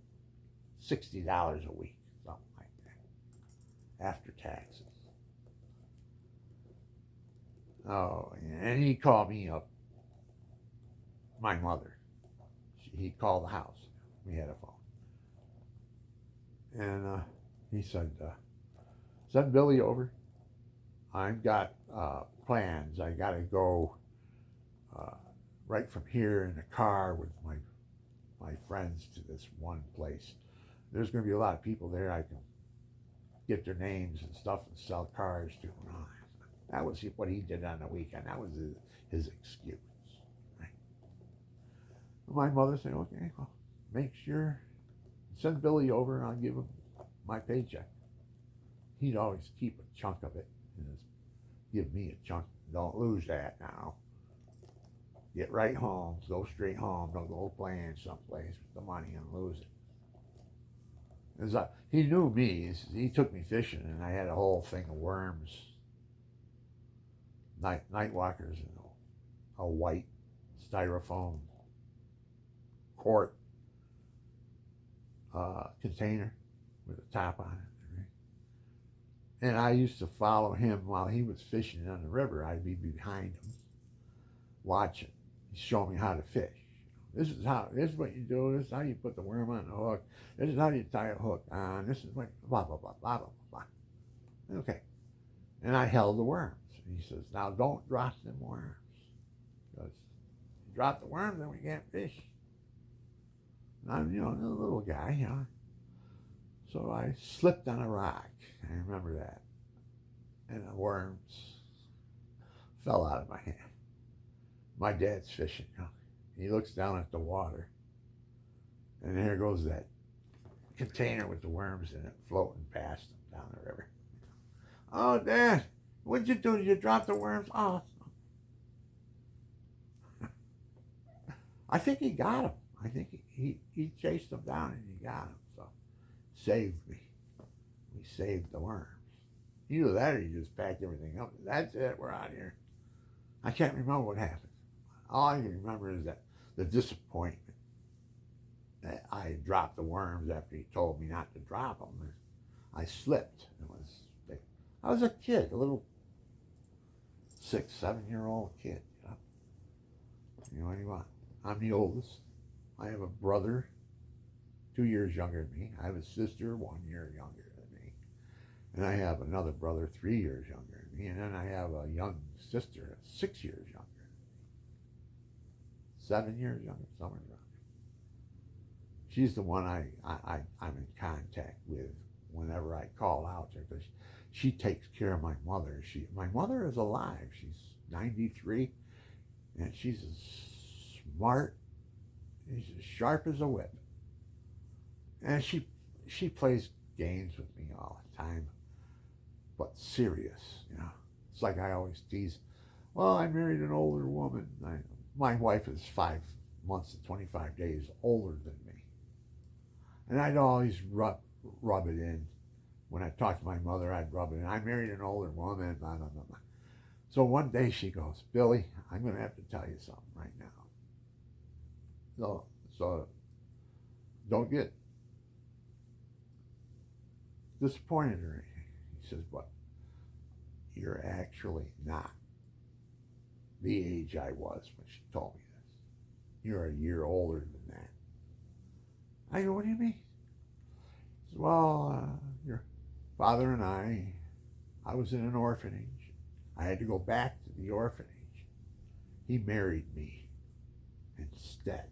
$60 a week, something like that, after taxes. Oh, and he called me up, my mother. He'd call the house. We had a phone. And he said, send Billy over. I've got plans. I got to go right from here in the car with my friends to this one place. There's going to be a lot of people there. I can get their names and stuff and sell cars to. That was what he did on the weekend. That was his excuse. Right? My mother said, okay, well, make sure, send Billy over and I'll give him my paycheck. He'd always keep a chunk of it and give me a chunk. Don't lose that now. Get right home, go straight home. Don't go playing someplace with the money and lose it. He knew me. He took me fishing, and I had a whole thing of worms, night walkers, and a white styrofoam quart container with a top on it. Right? And I used to follow him while he was fishing on the river. I'd be behind him, watching. He'd show me how to fish. This is what you do. This is how you put the worm on the hook. This is how you tie a hook on. This is what blah blah blah blah blah blah. Okay, and I held the worms. And he says, "Now don't drop them worms, because if you drop the worms, then we can't fish." And I'm a little guy, So I slipped on a rock. I remember that, and the worms fell out of my hand. My dad's fishing. He looks down at the water, and there goes that container with the worms in it floating past him down the river. Oh, Dad, what'd you do? Did you drop the worms? Oh. I think he got him. I think he chased them down and he got him. So saved me. We saved the worms. Either that or you just packed everything up. That's it. We're out of here. I can't remember what happened. All I can remember is that the disappointment that I dropped the worms after he told me not to drop them. I slipped. I was a kid, a little 6, 7-year-old kid. What do you want? I'm the oldest. I have a brother 2 years younger than me. I have a sister 1 year younger than me. And I have another brother 3 years younger than me. And then I have a young sister 6 years younger. 7 years younger, somewhere around. She's the one I'm in contact with whenever I call out there, because she takes care of my mother. My mother is alive. She's 93, and she's as smart, she's as sharp as a whip. And she plays games with me all the time, but serious, It's like I always tease, well, I married an older woman. My wife is 5 months and 25 days older than me. And I'd always rub it in. When I talked to my mother, I'd rub it in. I married an older woman, blah, blah, blah, blah. So one day she goes, Billy, I'm going to have to tell you something right now. So don't get disappointed or anything. He says, but you're actually not the age I was when she told me this. You're a year older than that. I go, what do you mean? He says, well, your father and I was in an orphanage. I had to go back to the orphanage. He married me instead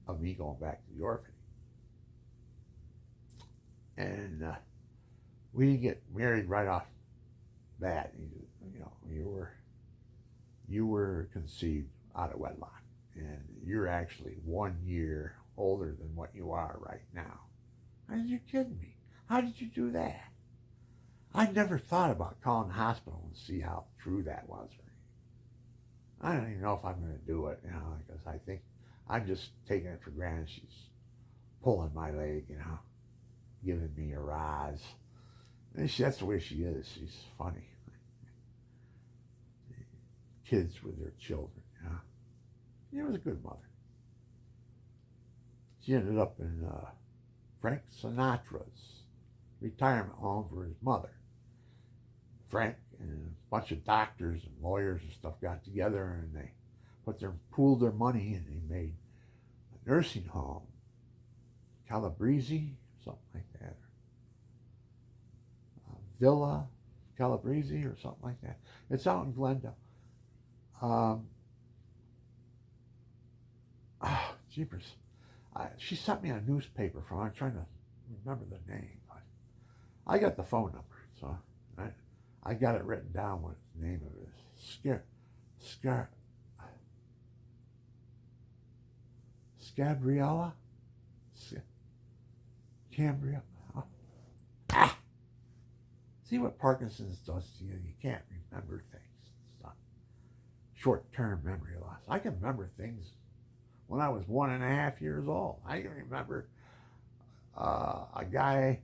of me going back to the orphanage. And we didn't get married right off bat. You were conceived out of wedlock, and you're actually 1 year older than what you are right now. I said, you're kidding me. How did you do that? I never thought about calling the hospital and see how true that was. I don't even know if I'm going to do it, because I think I'm just taking it for granted. She's pulling my leg, giving me a rise. And that's the way she is. She's funny. Kids with their children, She was a good mother. She ended up in Frank Sinatra's retirement home for his mother. Frank and a bunch of doctors and lawyers and stuff got together, and they pooled their money, and they made a nursing home, Calabrese, something like that, Villa Calabrese or something like that. It's out in Glendale. Jeepers. She sent me a newspaper from, I'm trying to remember the name. I got the phone number, so I got it written down what the name of it is. Scar, Scabriella? Cambria? Ah! See what Parkinson's does to you? You can't remember things. It's not short-term memory loss. I can remember things when I was 1.5 years old. I can remember a guy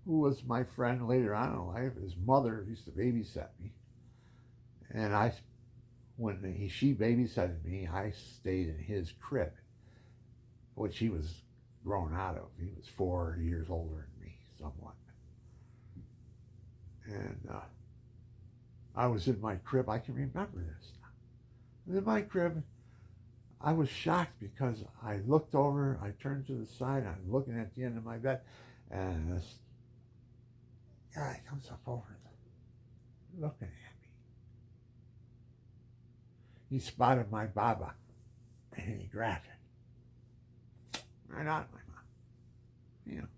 who was my friend later on in life. His mother used to babysit me, and she babysitted me, I stayed in his crib, which he was grown out of. He was 4 years older than me, somewhat. And I was in my crib. I can remember this now. In my crib, I was shocked because I looked over, I turned to the side, I'm looking at the end of my bed, and this guy comes up over looking at me. He spotted my baba, and he grabbed it. Right out of my mouth. You know.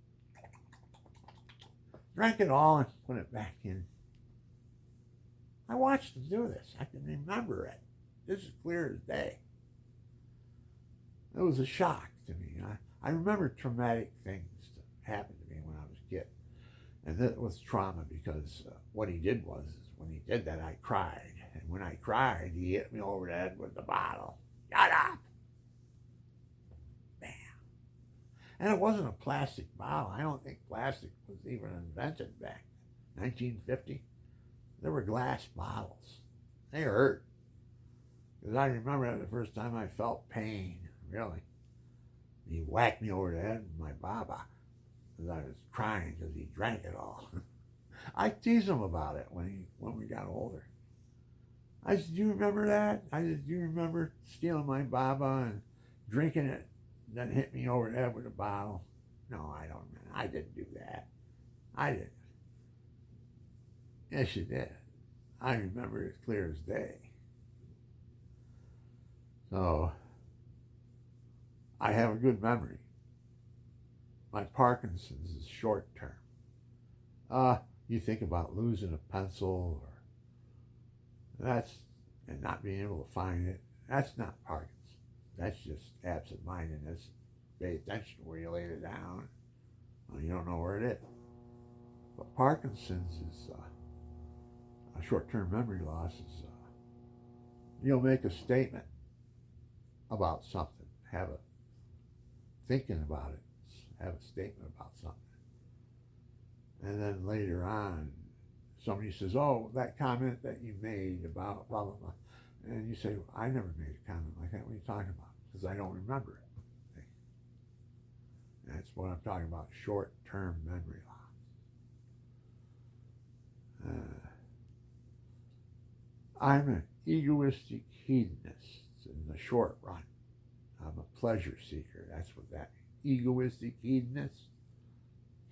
Drank it all and put it back in. I watched him do this. I can remember it. This is clear as day. It was a shock to me. I remember traumatic things that happened to me when I was a kid. And that was trauma because what he did was, when he did that, I cried. And when I cried, he hit me over the head with the bottle. Shut up! Bam. And it wasn't a plastic bottle. I don't think plastic was even invented back in 1950. There were glass bottles. They hurt. Because I remember the first time I felt pain, really. He whacked me over the head with my baba. Because I was crying because he drank it all. I teased him about it when we got older. I said, do you remember that? I said, do you remember stealing my baba and drinking it, then hit me over the head with a bottle? No, I don't remember. I didn't do that. I didn't. Yes, you did. I remember it as clear as day. So, I have a good memory. My Parkinson's is short term. You think about losing a pencil and not being able to find it. That's not Parkinson's. That's just absent-mindedness. Pay attention where you laid it down. Well, you don't know where it is. But Parkinson's is a short-term memory loss. You'll make a statement about something, thinking about it, have a statement about something. And then later on, somebody says, oh, that comment that you made about blah, blah, blah. And you say, well, I never made a comment like that. What are you talking about? Because I don't remember it. That's what I'm talking about, short-term memory loss. I'm an egoistic hedonist in the short run. I'm a pleasure seeker. That's what that means. Egoistic hedonist.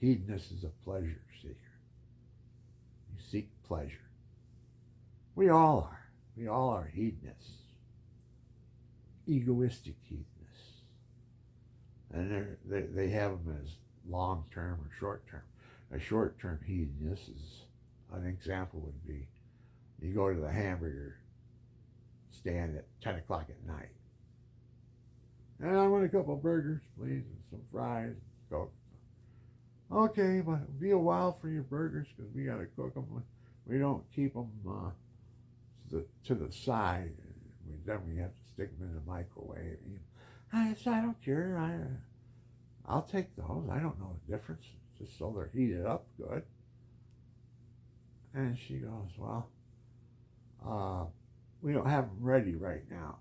Hedonist is a pleasure seeker. You seek pleasure. We all are. We all are hedonists. Egoistic hedonists. And they have them as long-term or short-term. A short-term hedonist is, an example would be, you go to the hamburger stand at 10 o'clock at night. And I want a couple of burgers, please, and some fries, Coke. Okay, but it'll be a while for your burgers because we got to cook them. We don't keep them to the side. Then we have to stick them in the microwave. I said, I don't care. I'll take those. I don't know the difference. Just so they're heated up good. And she goes, well, we don't have them ready right now.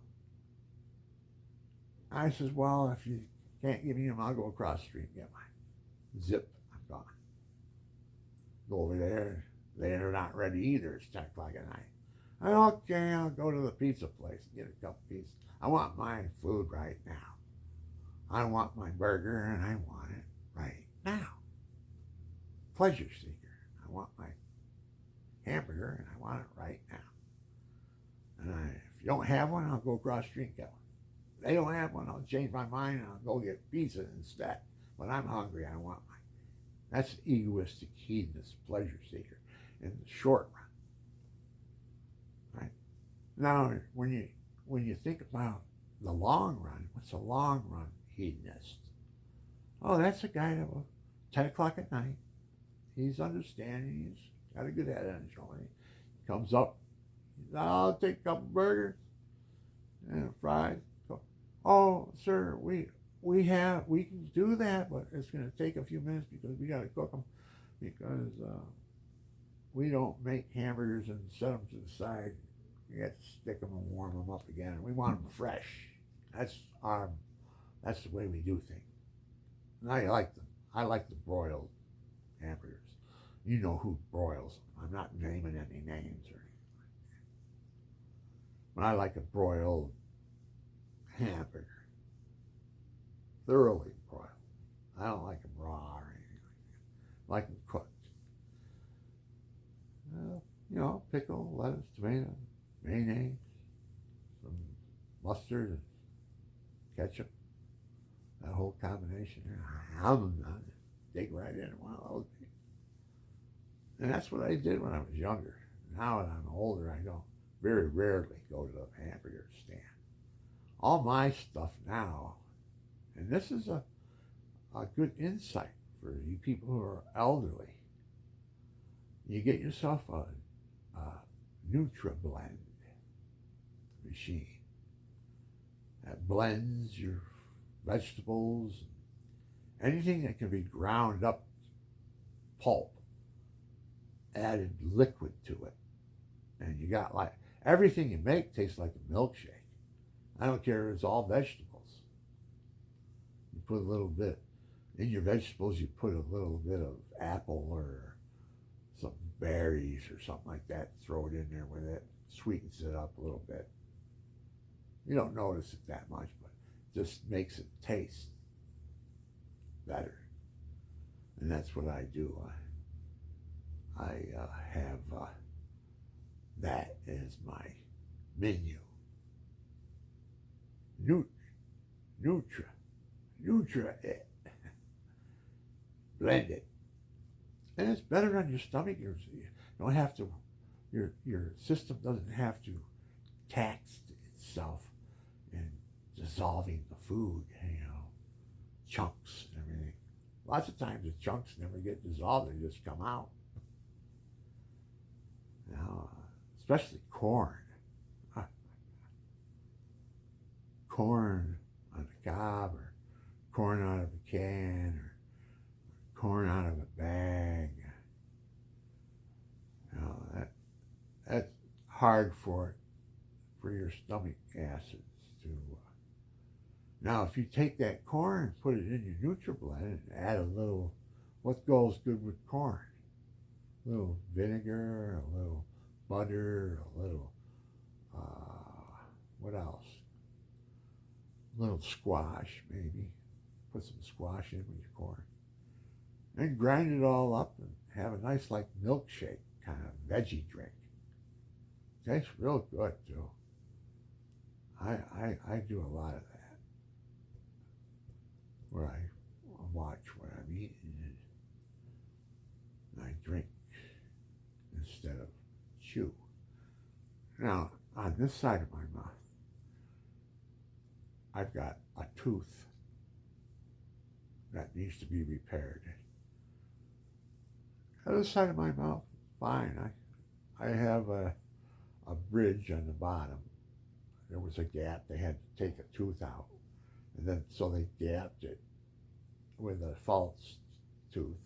I says, well, if you can't give me them, I'll go across the street and get mine. Zip, I'm gone. Go over there. They're not ready either. It's 10 o'clock at night. Okay, I'll go to the pizza place and get a couple pieces. I want my food right now. I want my burger and I want it right now. Pleasure seeker. I want my hamburger and I want it right now. And if you don't have one, I'll go across the street and get one. If they don't have one, I'll change my mind and I'll go get pizza instead. But I'm hungry, I want mine. That's egoistic, hedonist, pleasure seeker. in the short run, right? Now, when you think about the long run, what's a long run hedonist? Oh, that's a guy that will 10 o'clock at night. He's understanding. He's got a good head on his shoulder. He comes up. I'll take a couple burgers and fries. Oh, sir, we can do that, but it's going to take a few minutes because we got to cook them because we don't make hamburgers and set them to the side. You got to stick them and warm them up again. We want them fresh. That's that's the way we do things. And I like them. I like the broiled hamburgers. You know who broils them. I'm not naming any names or anything. But I like a broiled hamburger. Thoroughly broiled. I don't like them raw or anything like that. I like them cooked. Pickle, lettuce, tomato, mayonnaise, some mustard, and ketchup. That whole combination there. Dig right in one of those. And that's what I did when I was younger. Now that I'm older, I don't very rarely go to the hamburger stand. All my stuff now, and this is a good insight for you people who are elderly. You get yourself a NutriBlend machine that blends your vegetables, anything that can be ground up pulp, added liquid to it. And you got like everything you make tastes like a milkshake. I don't care if it's all vegetables. You put a little bit in your vegetables, you put a little bit of apple or some berries or something like that, throw it in there with it, sweetens it up a little bit. You don't notice it that much, but it just makes it taste better. And that's what I do. I have that as my menu. Nutra it. Blend it. And it's better on your stomach. You don't have to, your system doesn't have to tax itself in dissolving the food, chunks and everything. Lots of times the chunks never get dissolved, they just come out. Now, especially corn. Corn on the cob, or corn out of a can, or corn out of a bag. That's hard for your stomach acids to. Now, if you take that corn and put it in your NutriBlend and add a little, what goes good with corn? A little vinegar, a little butter, a little, what else? A little squash, maybe. Put some squash in with your corn. And grind it all up and have a nice, like, milkshake kind of veggie drink. Tastes real good, too. I do a lot of that. Where I watch what I'm eating and I drink instead of chew. Now, on this side of my mouth, I've got a tooth that needs to be repaired. The other side of my mouth, fine. I have a bridge on the bottom. There was a gap. They had to take a tooth out. And then, so they gapped it with a false tooth,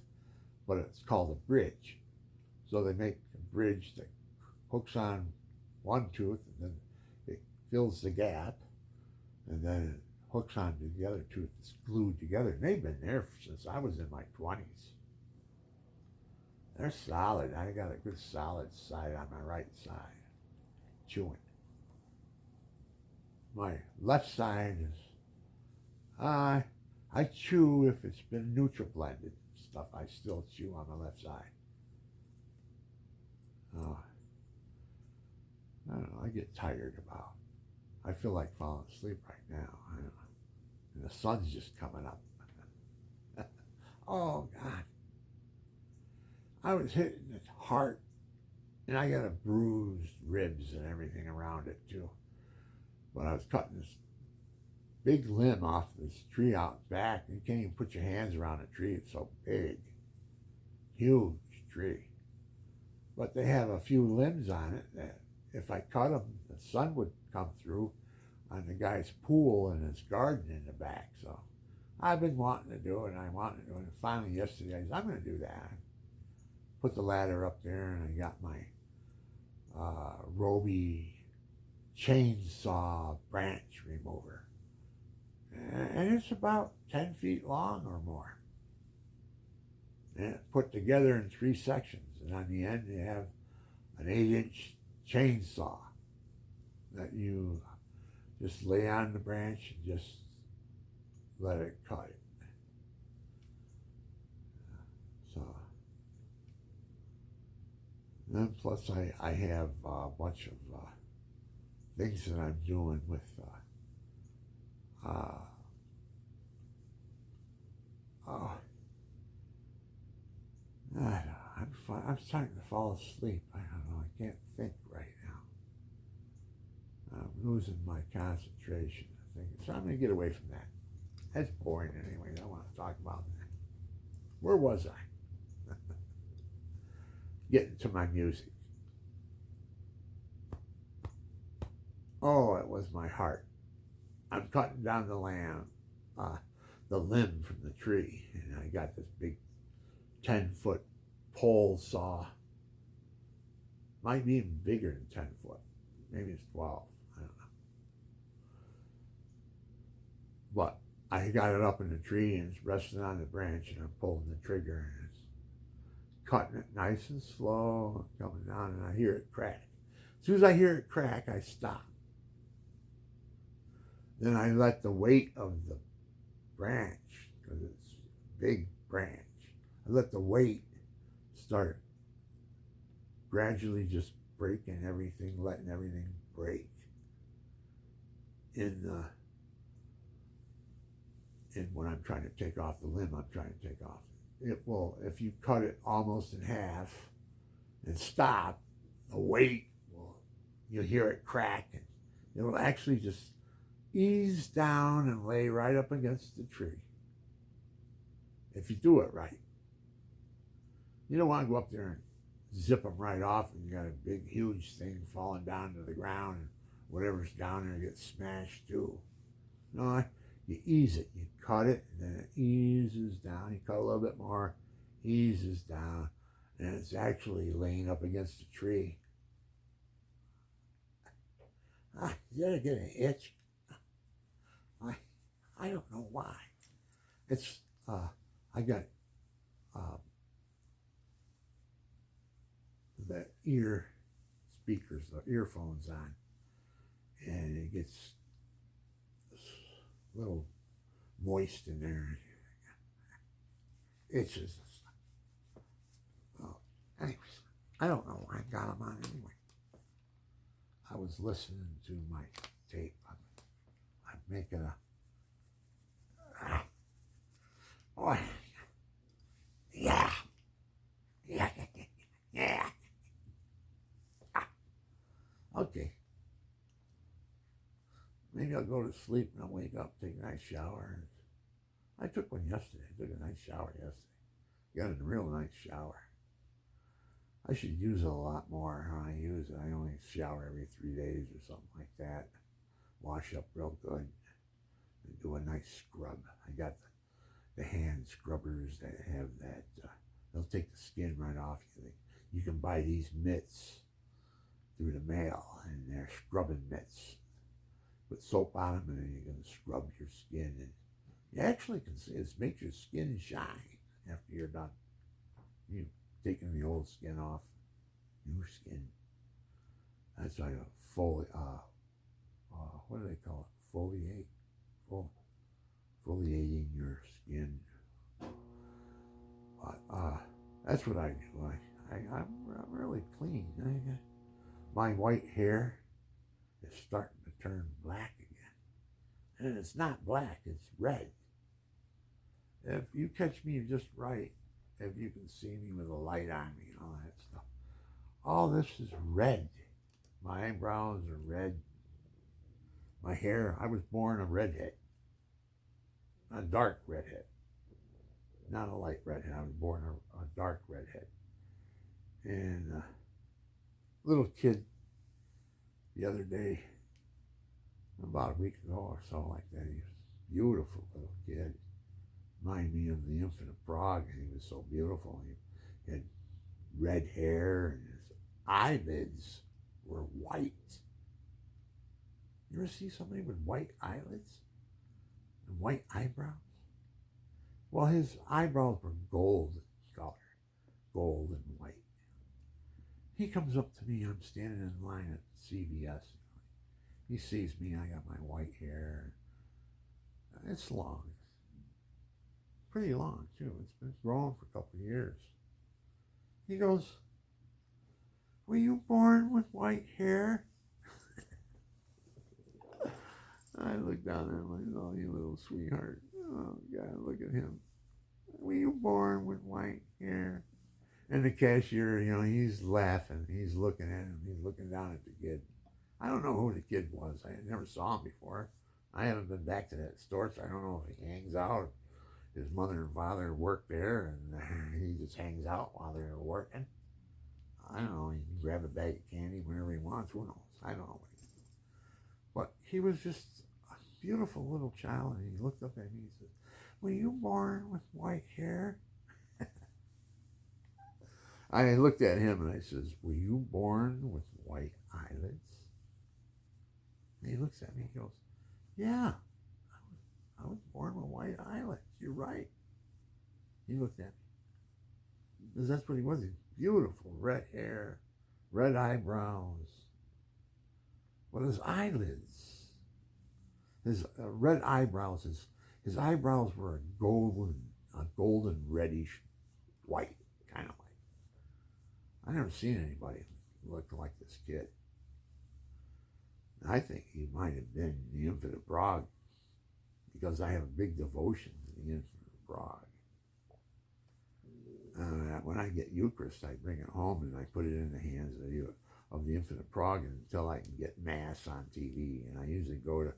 but it's called a bridge. So they make a bridge that hooks on one tooth, and then it fills the gap, and then it hooks onto the other tooth that's glued together. And they've been there since I was in my 20s. They're solid. I got a good solid side on my right side, chewing. My left side is, I chew if it's been NutriBlended stuff. I still chew on the left side. I don't know. I get tired about. I feel like falling asleep right now. I don't know. And the sun's just coming up. Oh God! I was hitting it hard And I got a bruised ribs and everything around it too. But I was cutting this big limb off this tree out back. You can't even put your hands around a tree. It's so big, huge tree. But they have a few limbs on it that if I cut them, the sun would come through on the guy's pool and his garden in the back. So I've been wanting to do it, and I wanted to do it. And finally yesterday, I said, I'm going to do that. Put the ladder up there, and I got my Roby chainsaw branch remover. And it's about 10 feet long or more. And it's put together in 3 sections. And on the end, you have an 8-inch chainsaw that you just lay on the branch and just let it cut it. So, and plus I have a bunch of things that I'm doing with I'm starting to fall asleep. I don't know. I can't think right now. I'm losing my concentration, I think. So I'm going to get away from that. That's boring anyway. I don't want to talk about that. Where was I? Getting to my music. Oh, it was my heart. I'm cutting down the limb from the tree, and I got this big 10-foot pole saw. Might be even bigger than 10 foot. Maybe it's 12. I don't know. But I got it up in the tree, and it's resting on the branch, and I'm pulling the trigger, and it's cutting it nice and slow, coming down, and I hear it crack. As soon as I hear it crack, I stop. Then I let the weight of the branch, because it's a big branch, I let the weight start gradually just breaking everything, letting everything break in when I'm trying to take off the limb I'm trying to take off. It will, if you cut it almost in half and stop, the weight will, you'll hear it crack, and it will actually just ease down and lay right up against the tree. If you do it right. You don't want to go up there and zip them right off, and you got a big, huge thing falling down to the ground, and whatever's down there gets smashed too. No, you ease it. You cut it, and then it eases down. You cut a little bit more, eases down, and it's actually laying up against the tree. Did I get an itch? I don't know why. It's I got the ear speakers, the earphones on, and it gets a little moist in there. Itches. Oh, anyways, I don't know why I got them on anyway. I was listening to my tape. I'm making a. Oh, yeah. Okay. Maybe I'll go to sleep and I'll wake up, take a nice shower. I took one yesterday. I took a nice shower yesterday. Got a real nice shower. I should use it a lot more. When I use it, I only shower every 3 days or something like that. Wash up real good and do a nice scrub. I got the hand scrubbers that have that. They'll take the skin right off you. You can buy these mitts through the mail, and they're scrubbing mitts. Put soap on them, and then you can scrub your skin. And you actually can see it makes your skin shine after you're done. You taking the old skin off, new skin. That's like a what do they call it? Foliating your skin. That's what I do. I'm really clean. My white hair is starting to turn black again. And it's not black, it's red. If you catch me just right, if you can see me with a light on me and all that stuff, all this is red. My eyebrows are red. My hair, I was born a redhead, a dark redhead, not a light redhead. I was born a dark redhead. And little kid the other day, about a week ago or so like that, he was a beautiful little kid. Reminded me of the infant of Prague. He was so beautiful. He had red hair and his eyelids were white. You ever see somebody with white eyelids and white eyebrows? Well, his eyebrows were gold color, gold and white. He comes up to me. I'm standing in line at CVS. He sees me. I got my white hair. It's long. Pretty long, too. It's been growing for a couple of years. He goes, "Were you born with white hair?" I look down at him like, "Oh, you little sweetheart. Oh, God, look at him. Were you born with white hair?" And the cashier, he's laughing. He's looking at him. He's looking down at the kid. I don't know who the kid was. I never saw him before. I haven't been back to that store, so I don't know if he hangs out. His mother and father work there, and he just hangs out while they're working. I don't know. He can grab a bag of candy whenever he wants. Who knows? I don't know what he does. But he was just a beautiful little child, and he looked up at me and said, "Were you born with white hair?" I looked at him and I says, "Were you born with white eyelids?" And he looks at me and he goes, "Yeah, I was born with white eyelids. You're right." He looked at me. Because that's what he was. He was beautiful, red hair, red eyebrows. But his eyelids, his red eyebrows, his eyebrows were a golden reddish white, kind of like. I never seen anybody look like this kid. I think he might have been the infant of Prague because I have a big devotion to the infant of Prague. When I get Eucharist, I bring it home and I put it in the hands of the infant of Prague until I can get Mass on TV. And I usually go to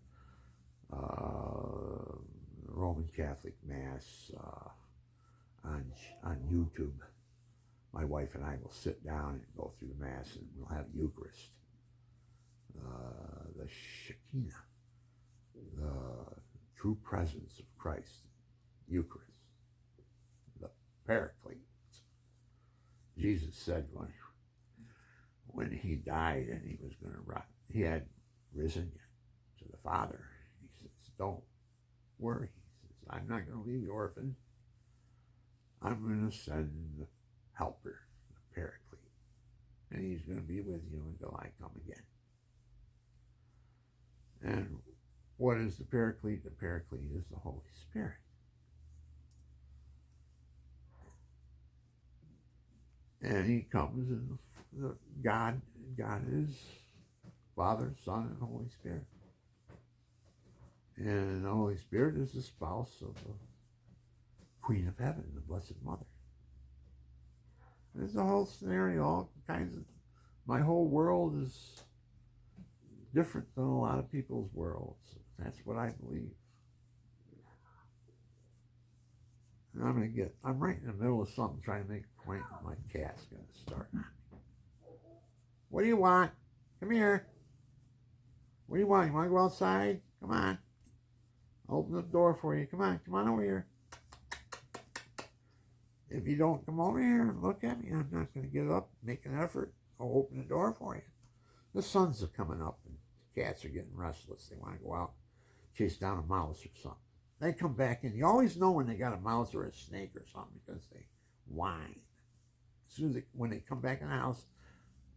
Roman Catholic Mass on YouTube. My wife and I will sit down and go through the Mass, and we'll have Eucharist, the Shekinah, the true presence of Christ, Eucharist, the Paraclete. Jesus said when he died and he was going to rise, he had risen to the Father. He says, "Don't worry." He says, "I'm not going to leave you orphan. I'm going to send the Helper, the Paraclete, and he's going to be with you until I come again." And what is the Paraclete? The Paraclete is the Holy Spirit. And he comes, and God is Father, Son, and Holy Spirit. And the Holy Spirit is the spouse of the Queen of Heaven, the Blessed Mother. There's a whole scenario, all kinds of. My whole world is different than a lot of people's worlds. That's what I believe. And I'm right in the middle of something, trying to make a point, and my cat's going to start. "What do you want? Come here. What do you want? You want to go outside? Come on. I'll open the door for you. Come on over here. If you don't come over here and look at me, I'm not going to get up, make an effort. I'll open the door for you." The suns are coming up, and the cats are getting restless. They want to go out, chase down a mouse or something. They come back in. You always know when they got a mouse or a snake or something because they whine. As soon as when they come back in the house,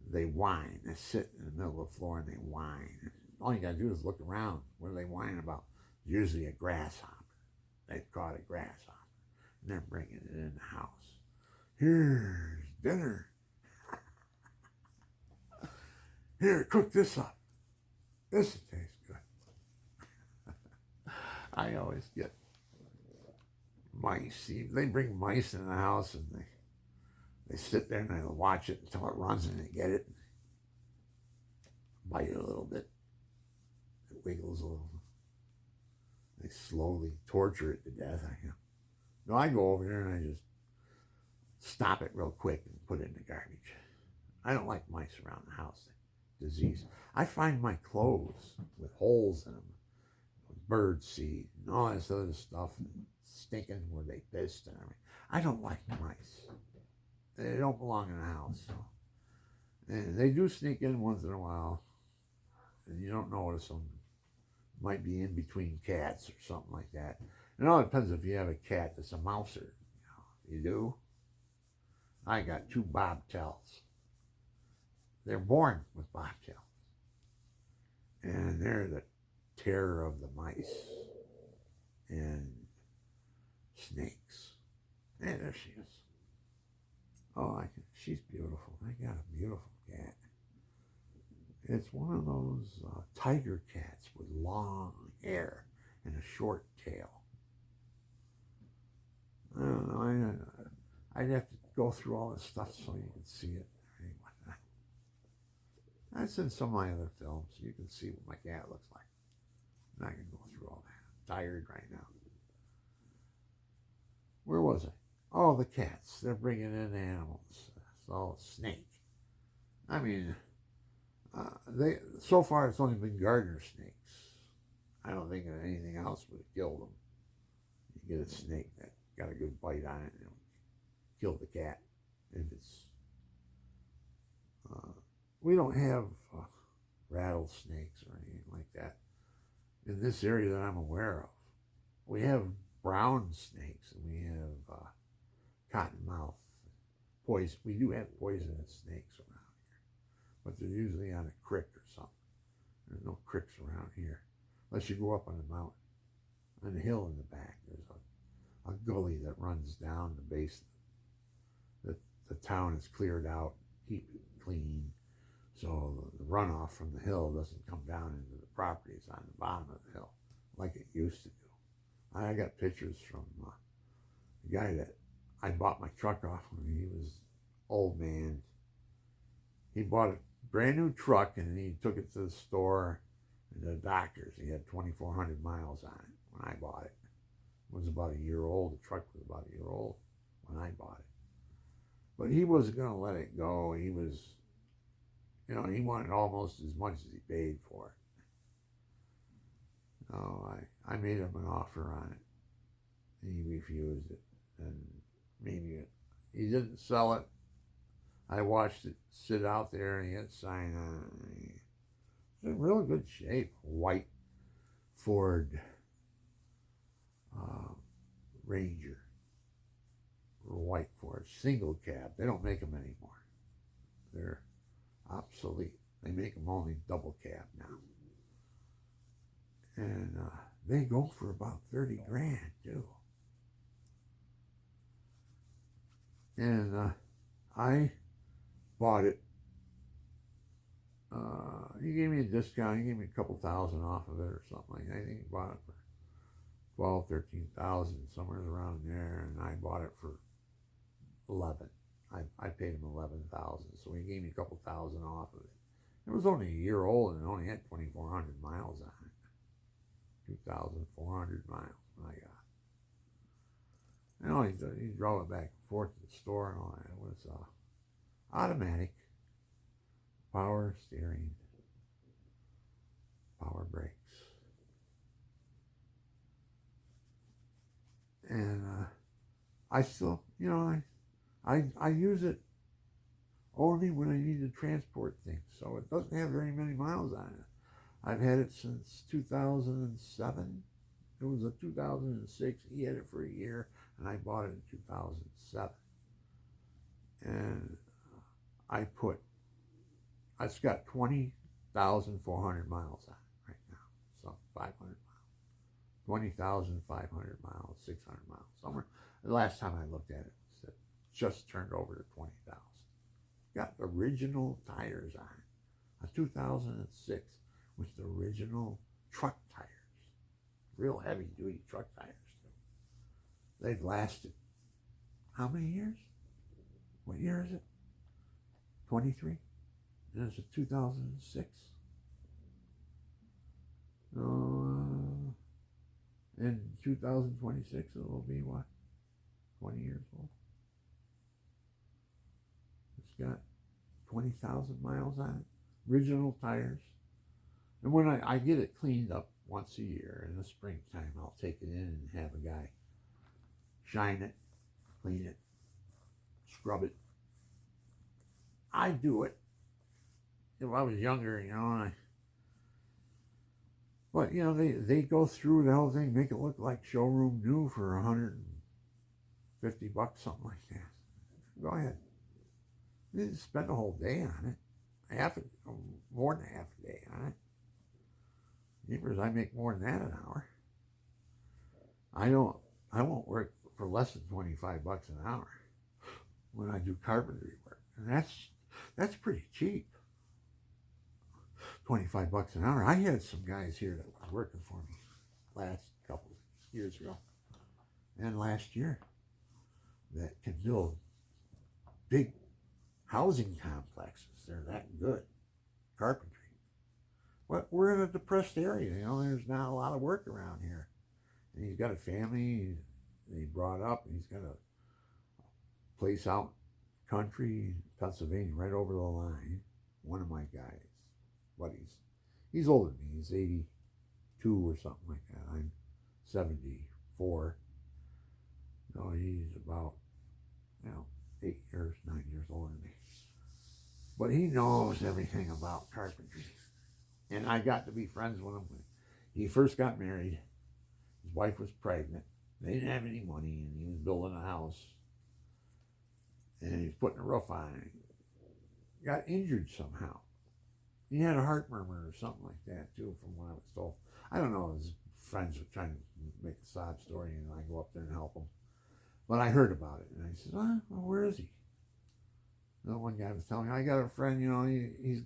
they whine. They sit in the middle of the floor and they whine. All you got to do is look around. What are they whining about? Usually a grasshopper. They've caught a grasshopper, and they're bringing it in the house. "Here's dinner. Here, cook this up. This tastes good." I always get mice. They bring mice in the house, and They sit there and they watch it until it runs and they get it, bite it a little bit, it wiggles a little. They slowly torture it to death. No, I go over there and I just stop it real quick and put it in the garbage. I don't like mice around the house. Disease. I find my clothes with holes in them, bird seed and all this other stuff, and stinking where they pissed and everything. I don't like mice. They don't belong in the house. So. And they do sneak in once in a while, and you don't notice them. Might be in between cats or something like that. It all depends if you have a cat that's a mouser. You do? I got 2 bobtails. They're born with bobtails. And they're the terror of the mice and snakes. And there she is. Oh, she's beautiful. I got a beautiful cat. It's one of those tiger cats with long hair and a short tail. I don't know. I'd have to go through all this stuff so you can see it. That's in some of my other films. So you can see what my cat looks like. I'm not going to go through all that. I'm tired right now. Where was I? Oh, the cats. They're bringing in animals. So, snake. I mean, so far it's only been garter snakes. I don't think that anything else would have killed them. You get a snake that got a good bite on it and it'll kill the cat. If it's we don't have rattlesnakes or anything like that in this area that I'm aware of. We have brown snakes and we have cottonmouth poison. We do have poisonous snakes around here, but they're usually on a creek or something. There's no creeks around here unless you go up on the mountain. On the hill in the back, there's a gully that runs down the base. The town is cleared out, keep it clean, so the runoff from the hill doesn't come down into the properties on the bottom of the hill like it used to do. I got pictures from the guy that I bought my truck off when he was old man. He bought a brand new truck and he took it to the store and the doctors. He had 2,400 miles on it when I bought it. It was about a year old. The truck was about a year old when I bought it. But he wasn't going to let it go. He was, he wanted almost as much as he paid for it. Oh, I made him an offer on it. He refused it. And maybe he didn't sell it. I watched it sit out there and he had a sign on it. It's in really good shape. White Ford Ranger. Or white Ford. Single cab. They don't make them anymore. They're obsolete. They make them only double cab now. And they go for about 30 grand too. And I bought it. He gave me a discount. He gave me a couple thousand off of it or something like that. I think he bought it for 12, 13,000, somewhere around there. And I bought it for 11. I paid him 11,000. So he gave me a couple thousand off of it. It was only a year old and it only had 2,400 miles on it. 2,400 miles when I got it. He drove it back and forth to the store and all that. It was automatic, power steering, power brakes. And I still, I use it only when I need to transport things. So it doesn't have very many miles on it. I've had it since 2007. It was a 2006. He had it for a year, and I bought it in 2007. And it's got 20,400 miles on it right now. So 500 miles. 20,500 miles, 600 miles, somewhere. The last time I looked at it, it just turned over to 20,000. Got original tires on it. A 2006 with the original truck tires. Real heavy duty truck tires too. They've lasted how many years? What year is it? 23? And it's a 2006. In 2026, it will be what? 20 years old. It's got 20,000 miles on it. Original tires. And when I get it cleaned up once a year in the springtime, I'll take it in and have a guy shine it, clean it, scrub it. I do it. If I was younger, but they go through the whole thing, make it look like showroom new for $150, something like that. Go ahead. You didn't spend a whole day on it. More than half a day on it. Jeepers, I make more than that an hour. I won't work for less than $25 an hour when I do carpentry work. And that's pretty cheap. $25 an hour. I had some guys here that were working for me last couple of years ago and last year that can build big housing complexes. They're that good. Carpentry. But we're in a depressed area, there's not a lot of work around here. And he's got a family he brought up, and he's got a place out country, Pennsylvania, right over the line. One of my guys, buddies. He's older than me. He's 82 or something like that. I'm 74. He's about, 9 years older than me. But he knows everything about carpentry. And I got to be friends with him when he first got married. His wife was pregnant. They didn't have any money, and he was building a house. And he was putting a roof on it. He got injured somehow. He had a heart murmur or something like that, too, from what I was told. I don't know. His friends were trying to make a sob story, and I go up there and help him. But I heard about it, and I said, well, where is he? One guy was telling me, I got a friend, he's